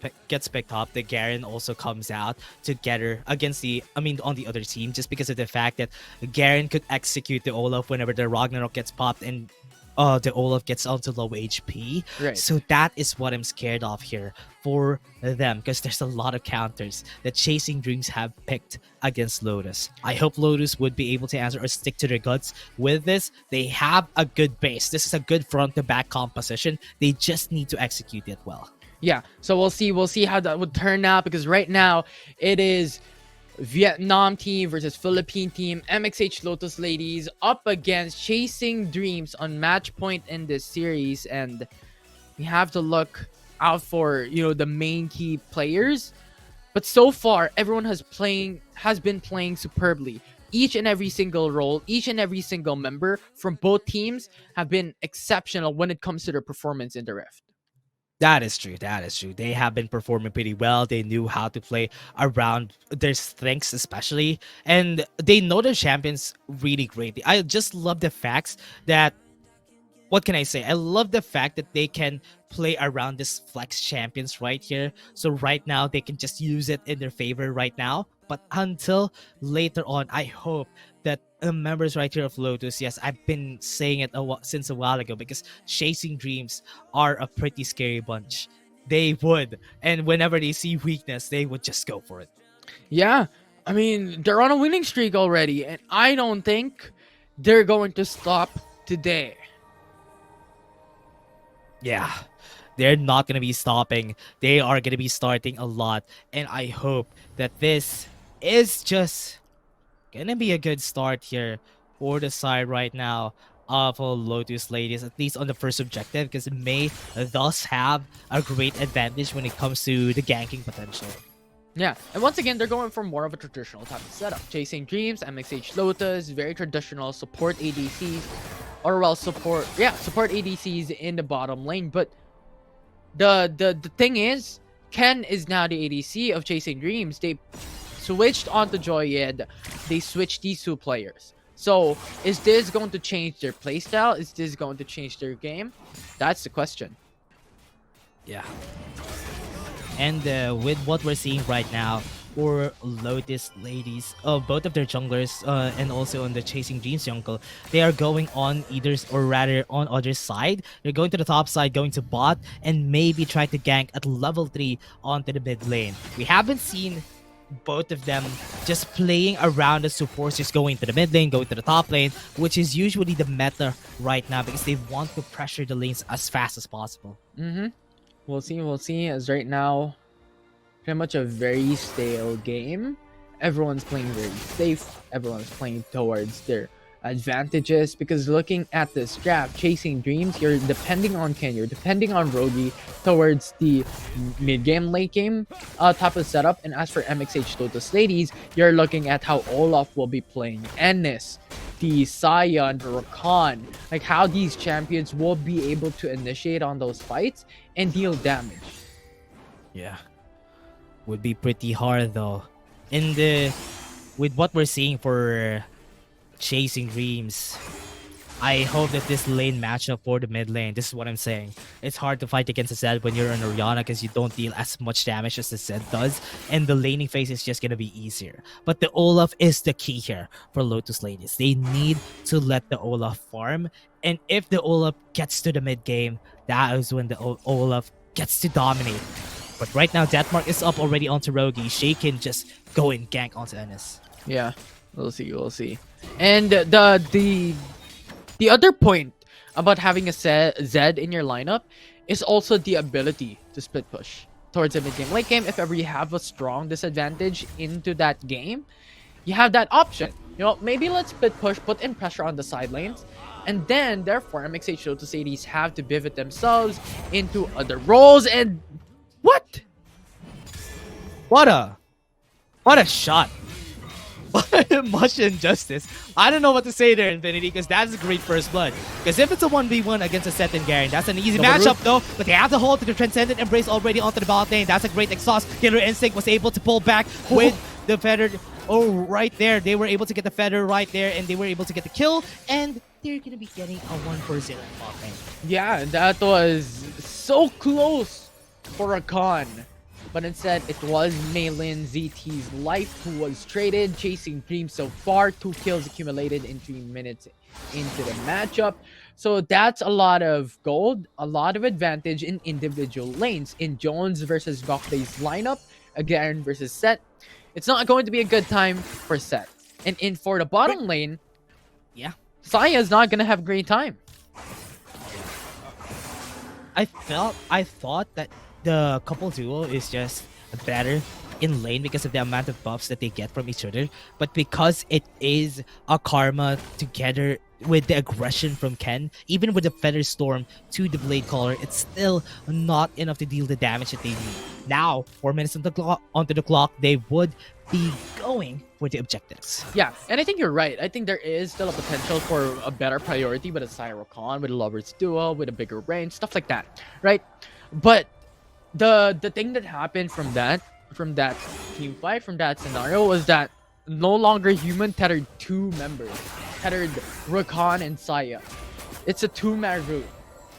picked up, the Garen also comes out together against on the other team, just because of the fact that Garen could execute the Olaf whenever the Ragnarok gets popped and the Olaf gets onto low HP. Right. So that is what I'm scared of here for them, because there's a lot of counters that Chasing Dreams have picked against Lotus. I hope Lotus would be able to answer or stick to their guts with this. They have a good base. This is a good front to back composition. They just need to execute it well. Yeah, so we'll see how that would turn out, because right now it is Vietnam team versus Philippine team, MXH Lotus Ladies up against Chasing Dreams on match point in this series, and we have to look out for the main key players. But so far, everyone has been playing superbly. Each and every single role, each and every single member from both teams have been exceptional when it comes to their performance in the Rift. That is true. That is true. They have been performing pretty well. They knew how to play around their strengths, especially, and they know their champions really greatly. I just love the facts that. What can I say? I love the fact that they can play around this flex champions right here. So right now they can just use it in their favor right now. But until later on, I hope that the members right here of Lotus, yes, I've been saying it since a while ago, because Chasing Dreams are a pretty scary bunch. They would, and whenever they see weakness, they would just go for it. Yeah, I mean, they're on a winning streak already, and I don't think they're going to stop today. Yeah, they're not going to be stopping. They are going to be starting a lot. And I hope that this is just going to be a good start here for the side right now of Lotus Ladies, at least on the first objective, because it may thus have a great advantage when it comes to the ganking potential. Yeah, and once again, they're going for more of a traditional type of setup. Chasing Dreams, MXH Lotus, very traditional support ADCs, or well, support ADCs in the bottom lane. But the thing is, Ken is now the ADC of Chasing Dreams. They switched onto Joyed. They switched these two players. So, is this going to change their playstyle? Is this going to change their game? That's the question. Yeah. And with what we're seeing right now for Lotus Ladies, both of their junglers and also on the Chasing Dreams jungle, they are going on on other side. They're going to the top side, going to bot, and maybe try to gank at level 3 onto the mid lane. We haven't seen both of them just playing around the supports, just going to the mid lane, going to the top lane, which is usually the meta right now, because they want to pressure the lanes as fast as possible. We'll see, as right now, pretty much a very stale game. Everyone's playing very safe. Everyone's playing towards their advantages, because looking at this graph, Chasing Dreams, you're depending on Ken, you're depending on Rogi towards the mid-game, late-game type of setup. And as for MXH Lotus Ladies, you're looking at how Olaf will be playing Ennis, the Sion, the Rakan, like how these champions will be able to initiate on those fights and deal damage. Yeah. Would be pretty hard though. With what we're seeing for Chasing Dreams, I hope that this lane matchup for the mid lane, this is what I'm saying. It's hard to fight against a Zed when you're an Orianna because you don't deal as much damage as the Zed does, and the laning phase is just gonna be easier. But the Olaf is the key here for Lotus Ladies. They need to let the Olaf farm, and if the Olaf gets to the mid game, that is when the Olaf gets to dominate. But right now, Deathmark is up already onto Rogi. She can just go and gank onto Ennis. Yeah, we'll see, we'll see. And the other point about having a Zed in your lineup is also the ability to split push towards the mid game. Late game, if ever you have a strong disadvantage into that game, you have that option. You know, maybe let's split push, put in pressure on the side lanes, and then therefore MXH LOTUS Ladies have to pivot themselves into other roles. And what? What a shot. What much injustice. I don't know what to say there, Infinity, because that's a great first blood. Because if it's a 1v1 against a Seth and Garen, that's an easy matchup though. But they have to hold to the Transcendent Embrace already onto the bot lane. That's a great exhaust. Killer Instinct was able to pull back with the Feather. Oh, right there. They were able to get the Feather right there, and they were able to get the kill. And they're going to be getting a 1-4-0 bot lane. Yeah, that was so close for a con. But instead, it was Maylin ZT's life who was traded, chasing Dream so far. 2 kills accumulated in 3 minutes into the matchup. So that's a lot of gold, a lot of advantage in individual lanes. In Jones versus Gokday's lineup, Garen versus Seth, it's not going to be a good time for Seth. And in for the bottom lane, yeah, Saya's not going to have a great time. I thought that the couple duo is just better in lane because of the amount of buffs that they get from each other, but because it is a karma together with the aggression from Ken, even with the Feather Storm to the Blade Caller, it's still not enough to deal the damage that they need. Now, 4 minutes onto the clock, they would be going for the objectives. Yeah, and I think you're right. I think there is still a potential for a better priority with a Cyrocon, with a Lovers Duo, with a bigger range, stuff like that, right? But the thing that happened from that team fight, from that scenario, was that no longer human tethered 2 members, tethered Rakan and Saya. It's a 2-man route.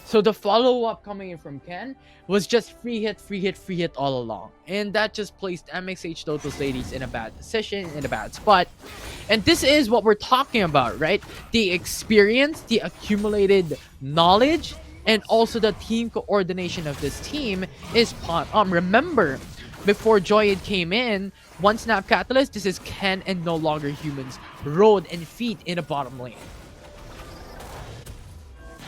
So the follow-up coming in from Ken was just free hit all along. And that just placed MXH LOTUS Ladies in a bad position, in a bad spot. And this is what we're talking about, right? The experience, the accumulated knowledge, and also the team coordination of this team is remember, before Joyid came in, one Snap Catalyst, this is Ken and no longer humans, road and feet in the bottom lane.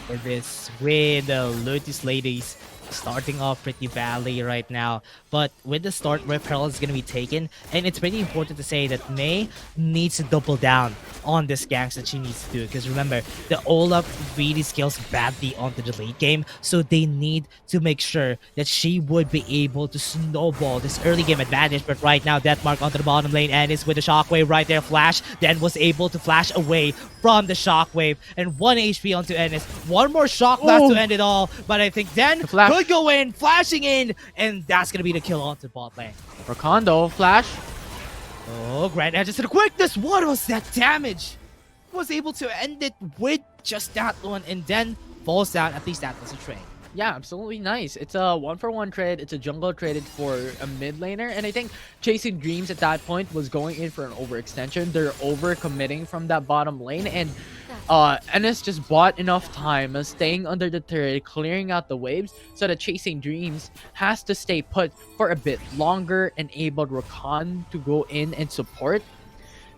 With the Lotus Ladies starting off pretty badly right now, but with the start, Rip Herald is going to be taken, and it's pretty important to say that Mei needs to double down on this ganks that she needs to do, because remember, the Olaf really scales badly onto the late game, so they need to make sure that she would be able to snowball this early game advantage. But right now, Deathmark onto the bottom lane, and is with the Shockwave right there, flash, then was able to flash away from the Shockwave, and 1 HP onto Ennis. One more Shock Blast to end it all, but I think Den could go in, flashing in, and that's gonna be the kill onto bot lane. Rakondo, flash. Oh, Grand Edge to the quickness. What was that damage? Was able to end it with just that one, and then falls down. At least that was a trade. Yeah, absolutely nice. It's a 1-for-1 trade. It's a jungle traded for a mid laner. And I think Chasing Dreams at that point was going in for an overextension. They're over-committing from that bottom lane. And Ennis just bought enough time staying under the turret, clearing out the waves, so that Chasing Dreams has to stay put for a bit longer, and able Rakan to go in and support.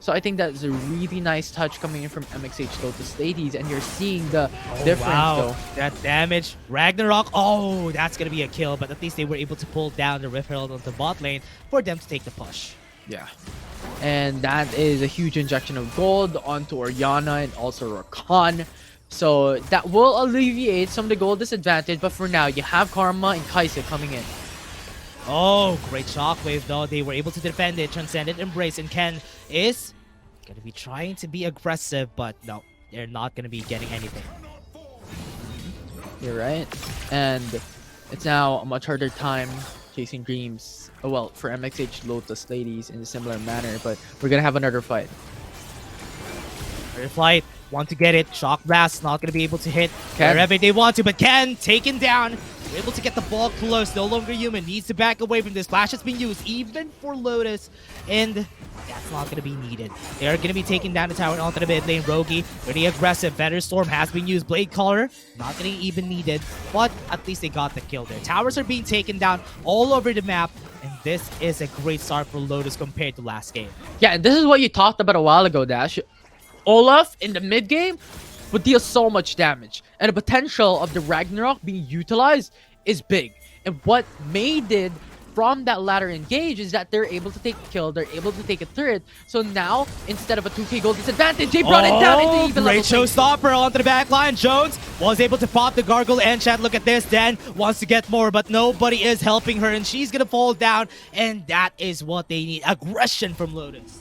So I think that's a really nice touch coming in from MXH LOTUS Ladies, and you're seeing the difference though. That damage. Ragnarok, oh, that's going to be a kill, but at least they were able to pull down the Rift Herald on the bot lane for them to take the push. Yeah. And that is a huge injection of gold onto Orianna and also Rakan. So that will alleviate some of the gold disadvantage, but for now, you have Karma and Kaisa coming in. Oh, great shockwave though. They were able to defend it. Transcendent Embrace, and Ken is going to be trying to be aggressive, but no, they're not going to be getting anything. You're right. And it's now a much harder time chasing Dreams. Oh, well, for MXH LOTUS Ladies in a similar manner, but we're going to have another fight. Another fight. want to get it. Shock Blast not going to be able to hit Ken. wherever they want to, but Ken taken down. Able to get the ball close, no longer human, needs to back away from this. Flash has been used even for Lotus, and that's not going to be needed. They are going to be taking down the tower onto the mid lane. Rogi, pretty aggressive. Better Storm has been used. Blade Caller, not going to even needed, but at least they got the kill there. Towers are being taken down all over the map, and this is a great start for Lotus compared to last game. Yeah, and this is what you talked about a while ago, Dash. Olaf in the mid game would deal so much damage, and the potential of the Ragnarok being utilized is big. And what May did from that ladder engage is that they're able to take a kill, they're able to take a turret. So now, instead of a 2k gold disadvantage, they brought it down into even great level. showstopper onto the back line. Jones was able to pop the gargle and chat. Look at this. Dan wants to get more, but nobody is helping her, and she's gonna fall down. And that is what they need. Aggression from Lotus.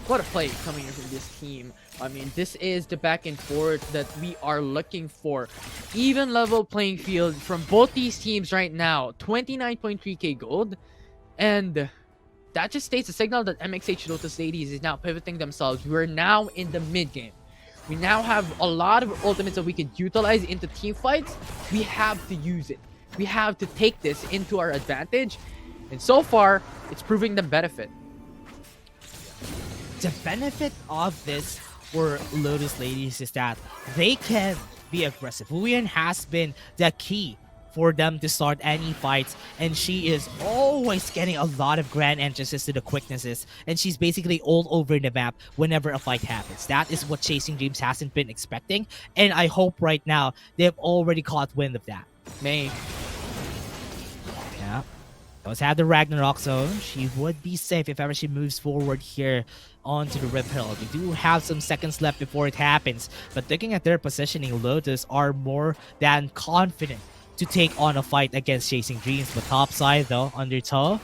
What a play coming in from this team. I mean, this is the back and forth that we are looking for. Even level playing field from both these teams right now. 29.3k gold. And that just states a signal that MXH LOTUS Ladies is now pivoting themselves. We're now in the mid game. We now have a lot of ultimates that we can utilize into team fights. We have to use it. We have to take this into our advantage. And so far, it's proving them benefit. The benefit of this for Lotus Ladies is that they can be aggressive. Wuyan has been the key for them to start any fights, and she is always getting a lot of grand entrances to the quicknesses, and she's basically all over the map whenever a fight happens. That is what Chasing Dreams hasn't been expecting, and I hope right now they've already caught wind of that. May. Yeah. Does have the Ragnarok, so she would be safe if ever she moves forward here onto the Rift Herald. We do have some seconds left before it happens, but looking at their positioning, Lotus are more than confident to take on a fight against Chasing Dreams. But top side though, Undertow,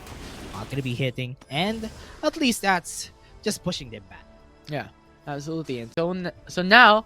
not gonna be hitting, and at least that's just pushing them back. Yeah, absolutely. And so now,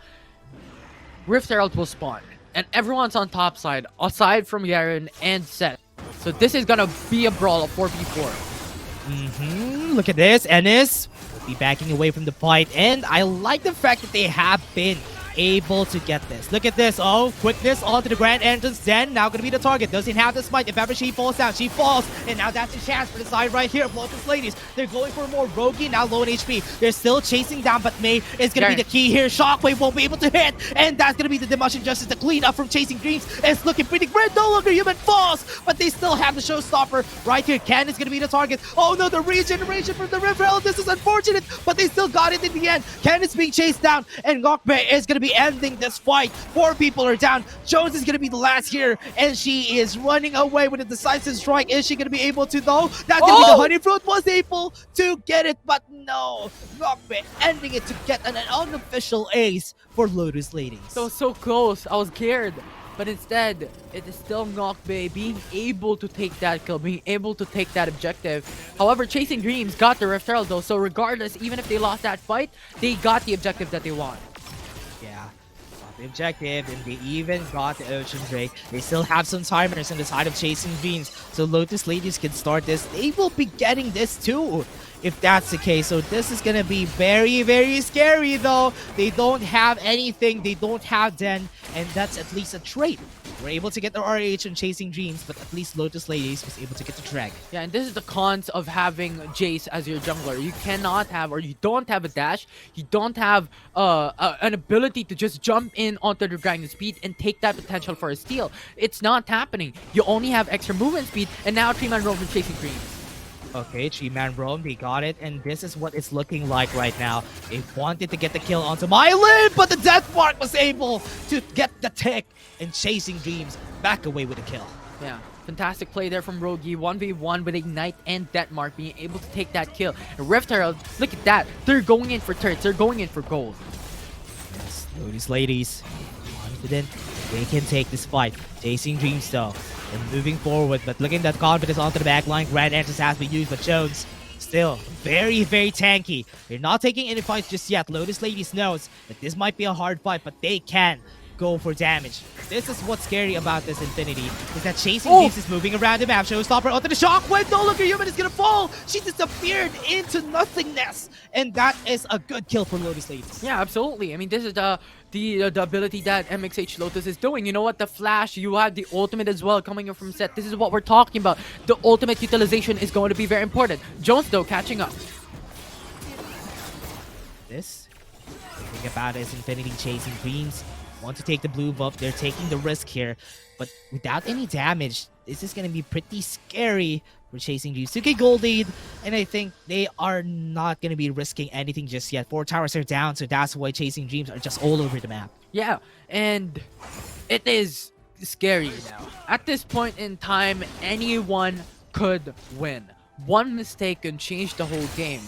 Rift Herald will spawn, and everyone's on top side, aside from Garen and Seth. So this is gonna be a brawl of 4v4. Look at this. Ennis will be backing away from the fight, and I like the fact that they have been able to get this. Look at this. Oh, quickness onto the grand entrance. Then now gonna be the target. Doesn't have the smite. If ever she falls down, she falls. And now that's a chance for the side right here of Lotus Ladies. They're going for more. Rogi now low in HP. They're still chasing down, but May is gonna be the key here. Shockwave won't be able to hit. And that's gonna be the Demotion Justice to clean up from Chasing Dreams. It's looking pretty great. No longer human falls, but they still have the showstopper right here. Ken is gonna be the target. Oh no, the regeneration from the Rift Herald. This is unfortunate, but they still got it in the end. Ken is being chased down, and Gokbe is gonna be ending this fight. 4 people are down. Jones is gonna be the last here, and she is running away with a decisive strike. Is she gonna be able to though? That's gonna be the Honey Fruit. Was able to get it, but no. Gokbe ending it to get an unofficial ace for Lotus Ladies. So close. I was scared. But instead, it is still Gokbe being able to take that kill, being able to take that objective. However, Chasing Dreams got the Rift Herald though, so regardless, even if they lost that fight, they got the objective that they want. Yeah, got the objective, and they even got the Ocean Drake. They still have some timers on the side of Chasing Dreams, so Lotus Ladies can start this. They will be getting this too, if that's the case. So this is gonna be very, very scary though. They don't have anything, they don't have Den, and that's at least a trait. We're able to get the RH and Chasing Dreams, but at least Lotus Ladies was able to get the drag. Yeah, and this is the cons of having Jace as your jungler. You cannot have, or you don't have a dash. You don't have an ability to just jump in onto the grinding speed and take that potential for a steal. It's not happening. You only have extra movement speed, and now 3-man roam from Chasing Dreams. Okay, 3-man roam, they got it, and this is what it's looking like right now. They wanted to get the kill onto Mylin, but the Death Mark was able to get the tick, and Chasing Dreams back away with the kill. Yeah, fantastic play there from Rogi. 1v1 with Ignite and Death Mark being able to take that kill. And Rift Herald, look at that. They're going in for turrets. They're going in for gold. Yes, Lotus Ladies, confident they can take this fight. Chasing Dreams though, and moving forward, but looking at that confidence onto the back line. Grand entrance has been used, but Jones still very, very tanky. They're not taking any fights just yet. Lotus Ladies knows that this might be a hard fight, but they can go for damage. This is what's scary about this Infinity, is that Chasing Oh! Dreams is moving around the map. Showstopper onto the shockwave. No longer human is gonna fall. She disappeared into nothingness, and that is a good kill for Lotus Ladies. Yeah, absolutely. I mean, this is the ability that MXH Lotus is doing. You know what? The flash, you have the ultimate as well coming in from set. This is what we're talking about. The ultimate utilization is going to be very important. Jones, though, catching up. This, the thing about it is Infinity Chasing Dreams want to take the blue buff. They're taking the risk here, but without any damage, this is going to be pretty scary for Chasing Dreams. 2k gold lead, and I think they are not going to be risking anything just yet. 4 towers are down, so that's why Chasing Dreams are just all over the map. Yeah, and it is scary now. At this point in time, anyone could win. One mistake can change the whole game.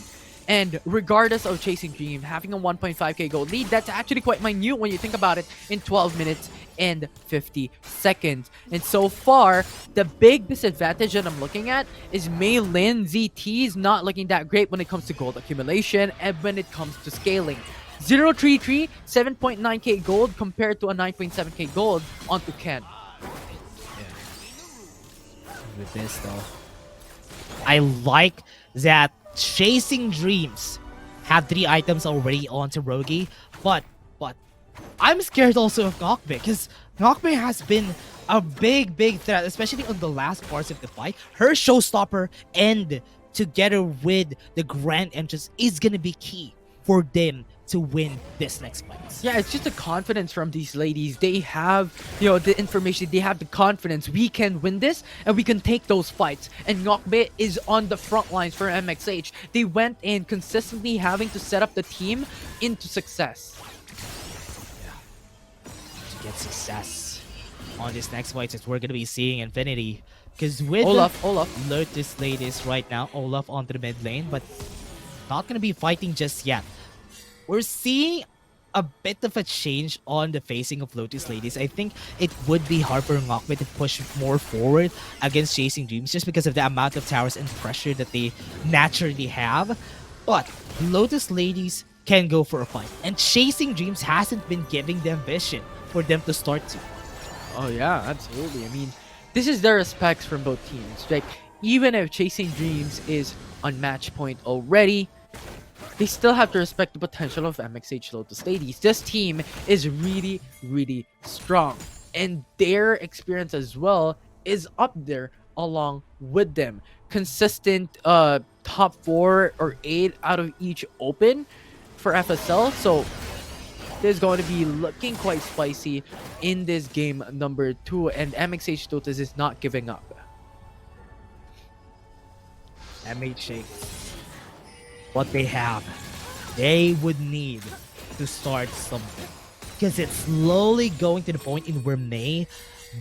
And regardless of Chasing Dream having a 1.5k gold lead, that's actually quite minute when you think about it in 12 minutes and 50 seconds. And so far, the big disadvantage that I'm looking at is Mei Lin ZT is not looking that great when it comes to gold accumulation and when it comes to scaling. 033, 7.9k gold compared to a 9.7k gold onto Ken. With this though, I like that Chasing Dreams have 3 items already onto Rogi, but I'm scared also of Ngokbe, because Ngokbe has been a big threat, especially on the last parts of the fight. Her showstopper and together with the grand entrance is gonna be key for them to win this next fight. Yeah, it's just the confidence from these ladies. They have, you know, the information. They have the confidence. We can win this, and we can take those fights. And Ngokbe is on the front lines for MXH. They went in consistently having to set up the team into success. To get success on this next fight, as we're gonna be seeing Infinity, because with Olaf. Lotus Ladies right now, Olaf onto the mid lane, but not gonna be fighting just yet. We're seeing a bit of a change on the facing of Lotus Ladies. I think it would be hard for Ngokbe to push more forward against Chasing Dreams just because of the amount of towers and pressure that they naturally have. But Lotus Ladies can go for a fight, and Chasing Dreams hasn't been giving them vision for them to start to. Oh yeah, absolutely. I mean, this is the respects from both teams. Like, even if Chasing Dreams is on match point already, they still have to respect the potential of MXH Lotus Ladies. This team is really strong, and their experience as well is up there along with them. Consistent top 4 or 8 out of each open for FSL, so this is going to be looking quite spicy in this game number 2, and MXH Lotus is not giving up. MHA, what they have, they would need to start something, because it's slowly going to the point in where Mei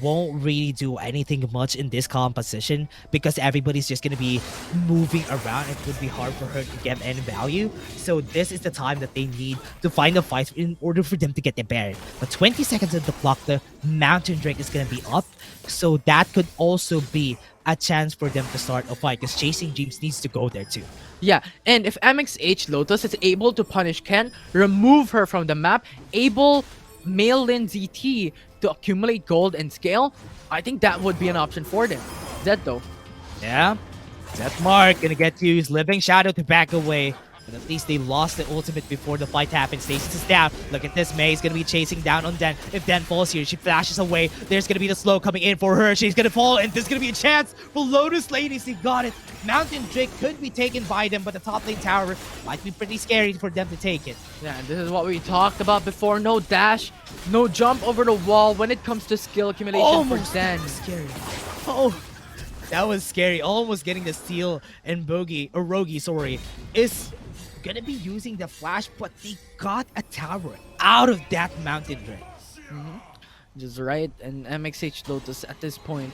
won't really do anything much in this composition, because everybody's just going to be moving around. It would be hard for her to get any value, so this is the time that they need to find a fight in order for them to get the Baron. But 20 seconds of the clock, the Mountain Drake is going to be up, so that could also be a chance for them to start a fight, because Chasing Dreams needs to go there too. Yeah, and if MXH Lotus is able to punish Ken, remove her from the map, able Mei Lin ZT to accumulate gold and scale, I think that would be an option for them. Zed though. Yeah, Seth Mark gonna get to use Living Shadow to back away. But at least they lost the ultimate before the fight happened. Stasis is down. Look at this. Mei is going to be chasing down on Den. If Den falls here, she flashes away. There's going to be the slow coming in for her. She's going to fall, and there's going to be a chance for Lotus Ladies. They got it. Mountain Drake could be taken by them, but the top lane tower might be pretty scary for them to take it. Yeah, and this is what we talked about before. No dash, no jump over the wall when it comes to skill accumulation for Den. Scary. Oh, that was scary. Almost getting the steal, and Rogi, sorry, is gonna be using the flash, but they got a tower out of that Mountain Drake. Just right, and MXH Lotus at this point,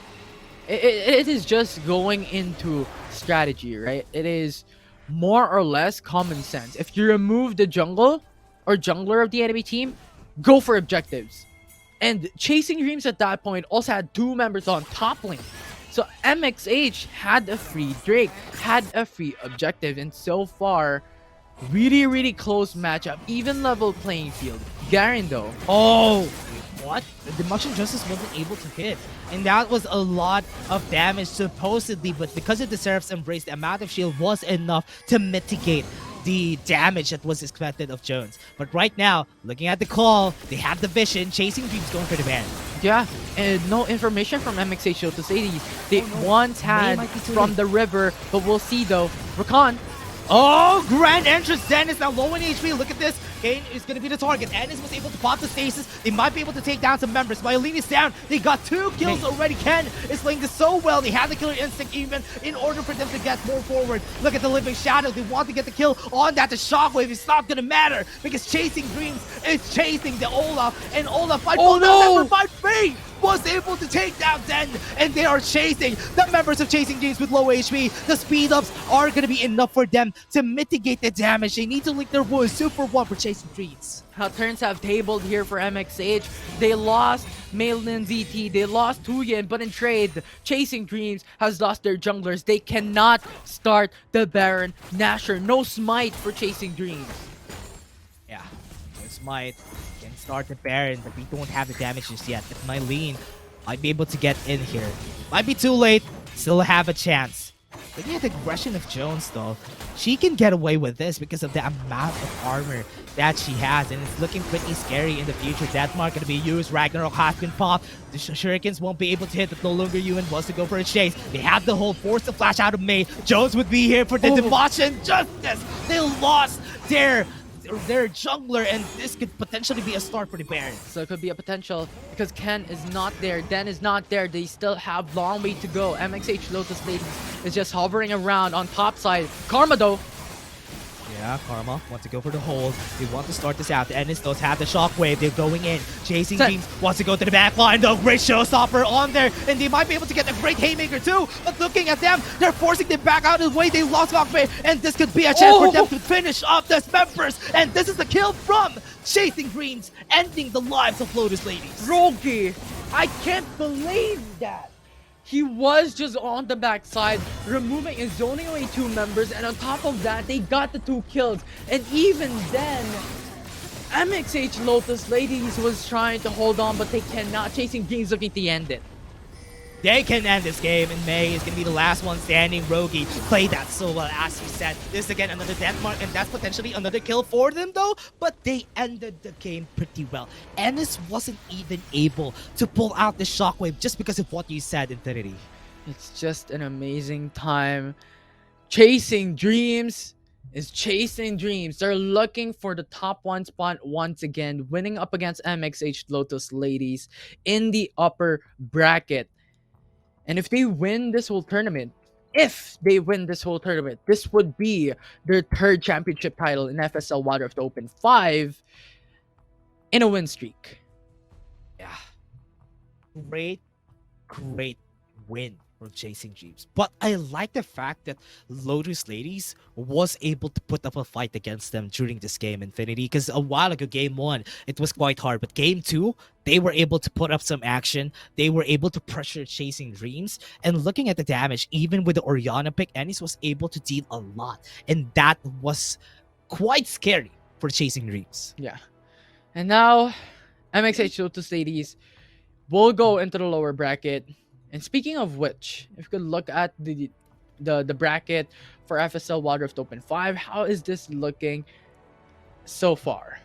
it is just going into strategy, right? It is more or less common sense. If you remove the jungle or jungler of the enemy team, go for objectives. And Chasing Dreams at that point also had 2 members on top lane. So MXH had a free Drake, had a free objective, and so far, really close matchup, even level playing field. Garen though. Oh, what? The Mushroom Justice wasn't able to hit. And that was a lot of damage supposedly, but because of the Seraph's Embrace, the amount of shield was enough to mitigate the damage that was expected of Jones. But right now, looking at the call, they have the vision, Chasing Dreams going for the ban. Yeah, and no information from MXH LOTUS Ladies. They Oh, no. once May had might be too from late. the river, but we'll see though. Rakan. Oh, grand entrance. Dennis now low in HP. Look at this. Kane is going to be the target. Ennis was able to pop the stasis. They might be able to take down some members. Myelin is down. They got 2 kills already. Ken is playing this so well. They have the killer instinct even in order for them to get more forward. Look at the Living Shadow. They want to get the kill on that. The Shockwave is not going to matter because Chasing Dreams is chasing the Olaf. And Olaf, Oh, no! number 5B was able to take down Den, and they are chasing the members of Chasing Dreams with low HP. The speed ups are going to be enough for them to mitigate the damage. They need to link their wounds. Super 1 for Chasing Dreams. How turns have tabled here for MXH. They lost Mailin ZT, they lost Tuyen, but in trade, Chasing Dreams has lost their junglers. They cannot start the Baron Nashor. No smite for Chasing Dreams. Yeah, no smite. Can start the Baron, but we don't have the damage just yet. If Myelin might be able to get in here. Might be too late. Still have a chance. Looking at the aggression of Jones though, she can get away with this because of the amount of armor that she has, and it's looking pretty scary in the future. That's not going to be used. Ragnarok has been popped. The Shurikens won't be able to hit, but no longer Ewan wants to go for a chase. They have the hold, force the flash out of May. Jones would be here for the Devotion Justice. They lost their jungler, and this could potentially be a start for the Baron. So it could be a potential because Ken is not there, Den is not there. They still have long way to go. MXH LOTUS Ladies is just hovering around on top side. Karma though. Yeah, Karma want to go for the hold. They want to start this out. The Ennis does have the Shockwave. They're going in. Chasing Dreams wants to go to the back line. The great showstopper on there. And they might be able to get a great Haymaker too. But looking at them, they're forcing them back out of the way. They lost Valkyrie. And this could be a chance for them to finish off the members. And this is the kill from Chasing Dreams, ending the lives of Lotus Ladies. Rogi, I can't believe that. He was just on the backside, removing and zoning away 2 members, and on top of that, they got the 2 kills. And even then, MXH LOTUS Ladies was trying to hold on, but they cannot. Chasing Dreams looking to end it. They can end this game, and May is going to be the last one standing. Rogi played that so well, as you said. This is again another death mark, and that's potentially another kill for them though, but they ended the game pretty well. Ennis wasn't even able to pull out the Shockwave just because of what you said, Infinity. It's just an amazing time. Chasing Dreams is chasing dreams. They're looking for the top 1 spot once again, winning up against MXH LOTUS Ladies in the upper bracket. And if they win this whole tournament, this would be their 3rd championship title in FSL Water of the Open 5 in a win streak. Yeah. Great win for Chasing Dreams. But I like the fact that Lotus Ladies was able to put up a fight against them during this game, Infinity, because a while ago, game 1, it was quite hard. But game 2, they were able to put up some action. They were able to pressure Chasing Dreams. And looking at the damage, even with the Orianna pick, Ennis was able to deal a lot. And that was quite scary for Chasing Dreams. Yeah. And now, MXH LOTUS Ladies will go into the lower bracket. And speaking of which, if you could look at the bracket for FSL Water of the Open 5, how is this looking so far?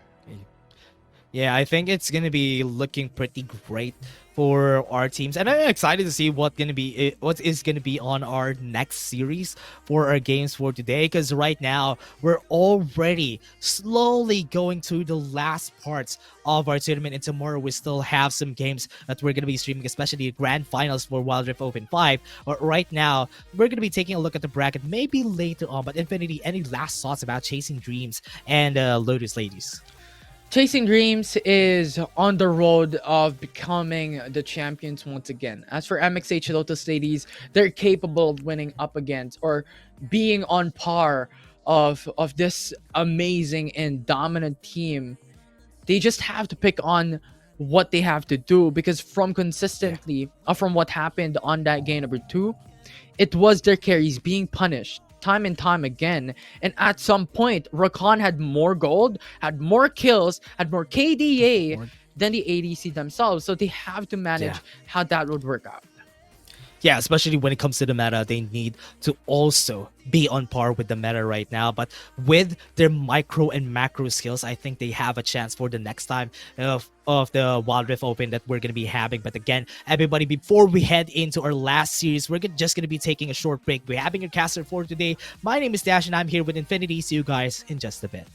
Yeah, I think it's gonna be looking pretty great for our teams, and I'm excited to see what is gonna be on our next series for our games for today. Because right now we're already slowly going through the last parts of our tournament, and tomorrow we still have some games that we're gonna be streaming, especially the grand finals for Wild Rift Open 5. But right now we're gonna be taking a look at the bracket, maybe later on. But Infinity, any last thoughts about Chasing Dreams and Lotus Ladies? Chasing Dreams is on the road of becoming the champions once again. As for MXH LOTUS Ladies, they're capable of winning up against or being on par of this amazing and dominant team. They just have to pick on what they have to do, because from what happened on that game number 2, it was their carries being punished time and time again. And at some point, Rakan had more gold, had more kills, had more KDA than the ADC themselves. So they have to Yeah. manage how that would work out. Yeah, especially when it comes to the meta, they need to also be on par with the meta right now. But with their micro and macro skills, I think they have a chance for the next time of the Wild Rift Open that we're going to be having. But again, everybody, before we head into our last series, we're just going to be taking a short break. We're having your caster for today. My name is Dash, and I'm here with Infinity. See you guys in just a bit.